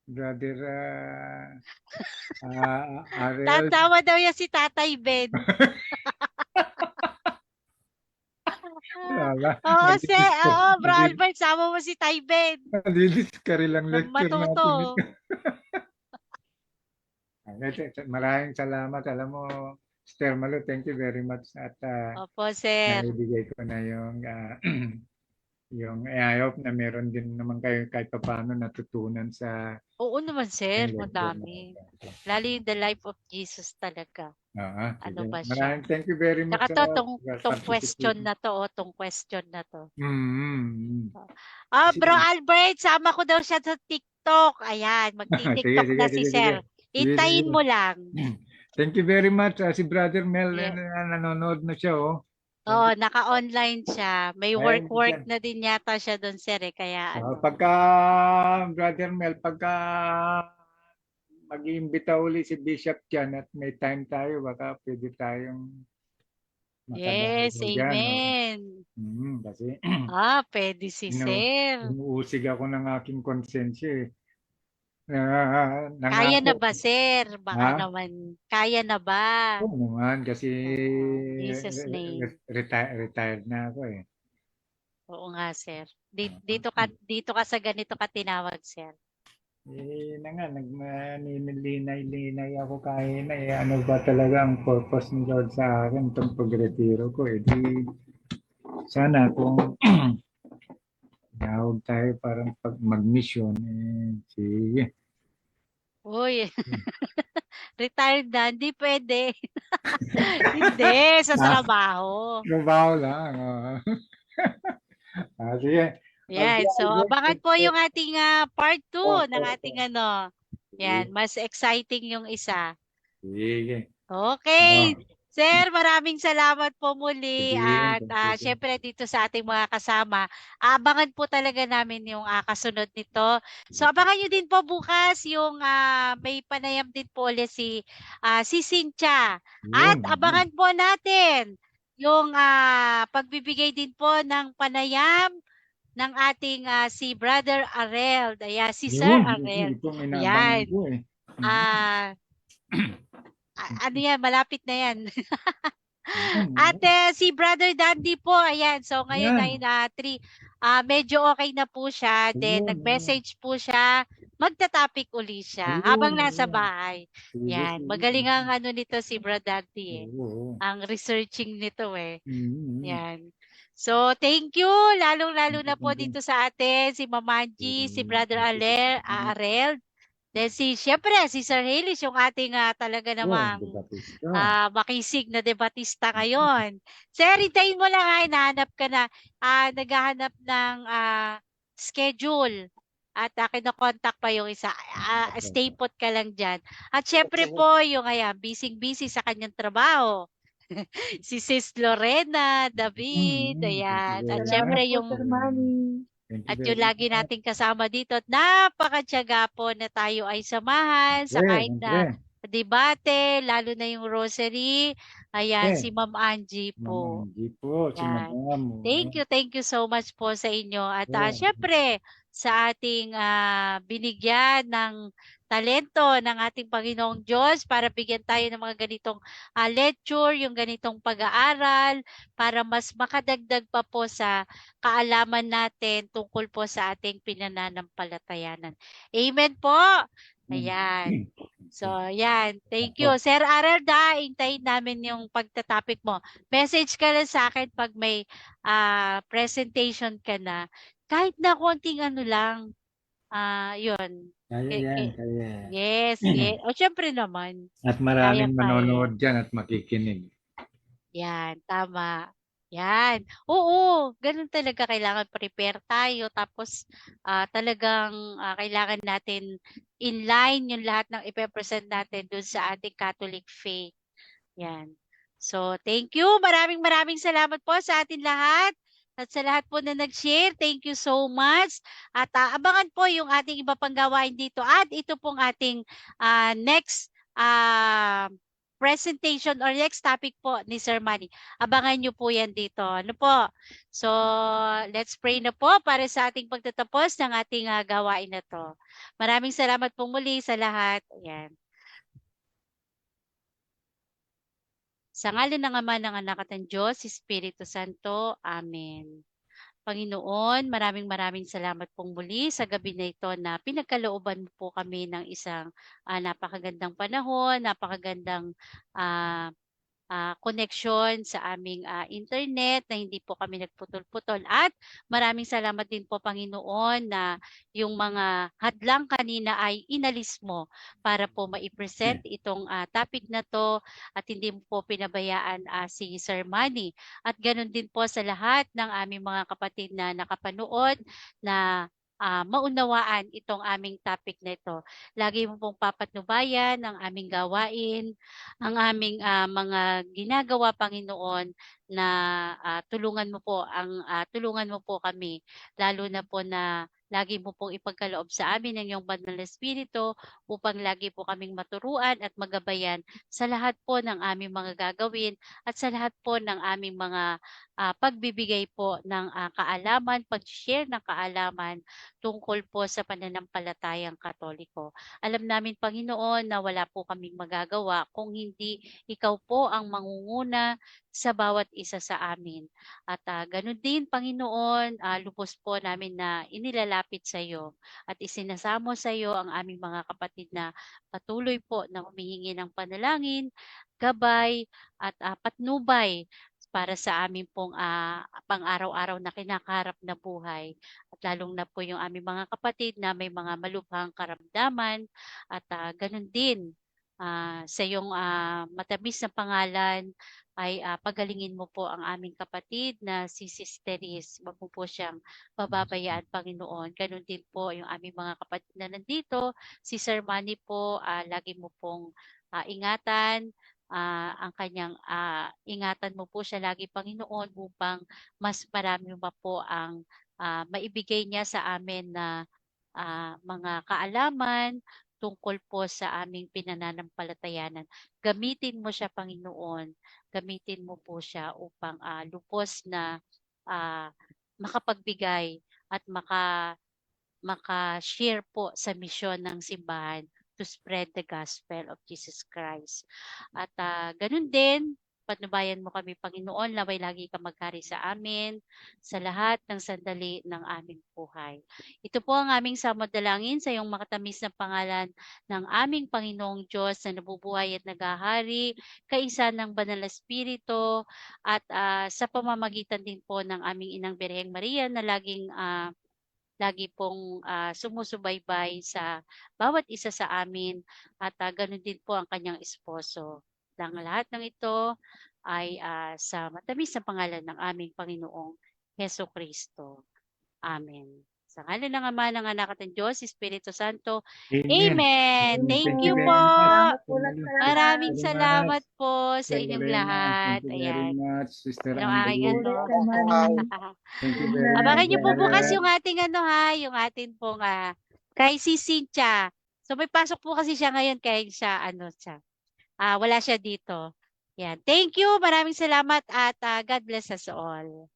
Brother Ariel. Tatawa daw yan si Tatay Ben. Wala. Oo, sir. Oo, Bro Madi- Albert, sama mo si Tay Ben. Madidiskari lang Na lecture matuto. natin. Maraming salamat. Alam mo, Sister Malu, thank you very much. At Opo, sir. naibigay ko na yung I hope na meron din naman kayo kahit paano natutunan sa Oo naman, sir. lecture Madami. natin. Lalo yung The Life of Jesus talaga. Ano Sige. ba siya? Maraming thank you very much. Saka tong question participation. na to, tong question na to. Sige. Bro Albert, sama ko daw siya sa TikTok. Ayan, magti-TikTok Sige, na si sige, sir. sige. Hintayin Sige. mo lang. Thank you very much. Si Brother Mel, Yeah. nanonood na siya, oh. Oo, naka-online siya. May Ayan, work yan. na din yata siya doon, sir, eh. Kaya ano. Pagka, Brother Mel, pagka mag-iimbita uli si Bishop dyan at may time tayo, baka pwede tayong Yes, makadalo dyan, oh. amen. Kasi Pwede si sir. inuusig ako ng aking konsensya, eh. Kaya na ba, sir? Baka Ha? naman. Kaya na ba? Oo naman, kasi Jesus' name. retired na ako, eh. Oo nga, sir. Dito ka sa ganito ka tinawag, sir. Nagmaninay ako kahit na, ano ba talaga ang purpose ni Lord sa akin itong pagretiro ko, eh. Di, sana kung tawag tayo parang pag mag-mission, sige. Uy, retired na, hindi pwede. Hindi, sa trabaho. Trabaho lang. Sige. Yan, so abangan po yung ating part 2 ng Opo. ating ano. Yan, mas exciting yung isa. Sige. Okay. Sir, maraming salamat po muli Sige, at thank you. syempre dito sa ating mga kasama, abangan po talaga namin yung kasunod nito. So abangan nyo din po bukas yung may panayam din po ulit si Cynthia. At abangan po natin yung pagbibigay din po ng panayam ng ating si Brother Arel, si Sir Arel. Itong Yan. inaabangan ko, eh. Ano yan, malapit na yan. At si Brother Dandy po, ayan. So ngayon ay medyo okay na po siya. Then nag-message po siya. Magta-topic uli siya habang nasa bahay. Yan. Magaling ang ano nito si Brother Dandy, eh. Ang researching nito, eh. Yan. So, thank you. Lalong-lalo na po dito sa atin, si Mamanji, si Brother Arel. Then siyempre, si Sir Halis, yung ating talaga namang makisig na debatista ngayon. Sir, hintayin mo lang, nahanap ka na, naghahanap ng schedule. At kinokontak pa yung isa. Stay put ka lang dyan. At syempre po, yung busy-busy sa kanyang trabaho. Si Sis Lorena, David, ayan. At syempre yung... At yung lagi nating kasama dito at napakatiyaga po na tayo ay samahan sa kahit na debate, lalo na yung rosary. Ayan, si Ma'am Angie po. Yan. Thank you so much po sa inyo. At syempre, sa ating binigyan ng talento ng ating Panginoong Diyos para bigyan tayo ng mga ganitong lecture, yung ganitong pag-aaral, para mas makadagdag pa po sa kaalaman natin tungkol po sa ating pinananampalatayanan. Amen po! Ayan. So, yan. Thank you. Sir Arelda, hintayin namin yung pagtatapik mo. Message ka lang sa akin pag may presentation ka na. Kahit na konting ano lang, yun. Kaya. Yes. O, syempre naman. At maraming manonood dyan at makikinig. Yan, tama. Yan. Oo, ganun talaga, kailangan prepare tayo. Tapos talagang kailangan natin in line yung lahat ng ipepresent natin dun sa ating Catholic faith. Yan. So, thank you. Maraming salamat po sa atin lahat. At sa lahat po na nag-share, thank you so much. At abangan po yung ating iba pang gawain dito. At ito pong ating next presentation or next topic po ni Sir Manny. Abangan nyo po yan dito. Ano po? So, let's pray na po para sa ating pagtatapos ng ating gawain na to. Maraming salamat po muli sa lahat. Ayan. Sa ngalan ng Ama, ng Anak at ng Diyos, Espiritu Santo. Amen. Panginoon, maraming salamat pong muli sa gabi na ito na pinagkalooban mo po kami ng isang napakagandang panahon, napakagandang connection sa aming internet na hindi po kami nagputol-putol. At maraming salamat din po, Panginoon, na yung mga hadlang kanina ay inalis mo para po maipresent itong topic na to at hindi mo po pinabayaan si Sir Manny. At ganun din po sa lahat ng aming mga kapatid na nakapanood na maunawaan itong aming topic na ito. Lagi mo pong papatnubayan ang aming gawain, ang aming mga ginagawa, Panginoon, na tulungan mo po kami, lalo na po na lagi mo pong ipagkaloob sa amin ng iyong banal na Espiritu upang lagi po kaming maturuan at magabayan sa lahat po ng aming mga gagawin at sa lahat po ng aming mga pagbibigay po ng kaalaman, pag-share ng kaalaman tungkol po sa pananampalatayang Katoliko. Alam namin, Panginoon, na wala po kaming magagawa kung hindi ikaw po ang mangunguna sa bawat isa sa amin. At ganun din, Panginoon, lubos po namin na inilalapit sa iyo at isinasamo sa iyo ang aming mga kapatid na patuloy po na humihingi ng panalangin, gabay at patnubay para sa amin pong pang-araw-araw na kinakaharap na buhay. At lalong na po yung aming mga kapatid na may mga malubhang karamdaman at ganun din sa iyong matamis na pangalan ay pagalingin mo po ang aming kapatid na si Sisteris. Wag mo po siyang pababayaan, Panginoon. Ganun din po yung aming mga kapatid na nandito. Si Sir Manny po, lagi mo pong ingatan. Ang kanyang ingatan mo po siya lagi, Panginoon, upang mas marami pa po ang maibigay niya sa amin na mga kaalaman tungkol po sa aming pinananampalatayanan. Gamitin mo siya, Panginoon. Gamitin mo po siya upang lubos na makapagbigay at maka-share po sa misyon ng simbahan to spread the gospel of Jesus Christ. At ganun din, patnubayan mo kami, Panginoon, naway lagi ka magkari sa amin sa lahat ng sandali ng aming buhay. Ito po ang aming samadalangin sa iyong makatamis na pangalan ng aming Panginoong Diyos na nabubuhay at nagahari, kaisa ng Banal na Espiritu, at sa pamamagitan din po ng aming Inang Birheng Maria na lagi pong sumusubaybay sa bawat isa sa amin at ganun din po ang kanyang esposo. Ang lahat ng ito ay sa matamis na pangalan ng aming Panginoong Heso Kristo. Amen. Sa ngalan ng Ama, ng Anak at ng Diyos, Espiritu Santo. Amen. Thank you po. Salamat po lahat sa lahat. Maraming salamat po sa Thank you inyong very much. lahat. Thank you very Ayan. much, Sister Yung aking Andy. ano. Sir Manny. Thank you very much. Abangan niyo po bukas Jared. yung ating yung ating pong kay si Cynthia. So may pasok po kasi siya ngayon kaya siya wala siya dito. Yan. Thank you. Maraming salamat at God bless us all.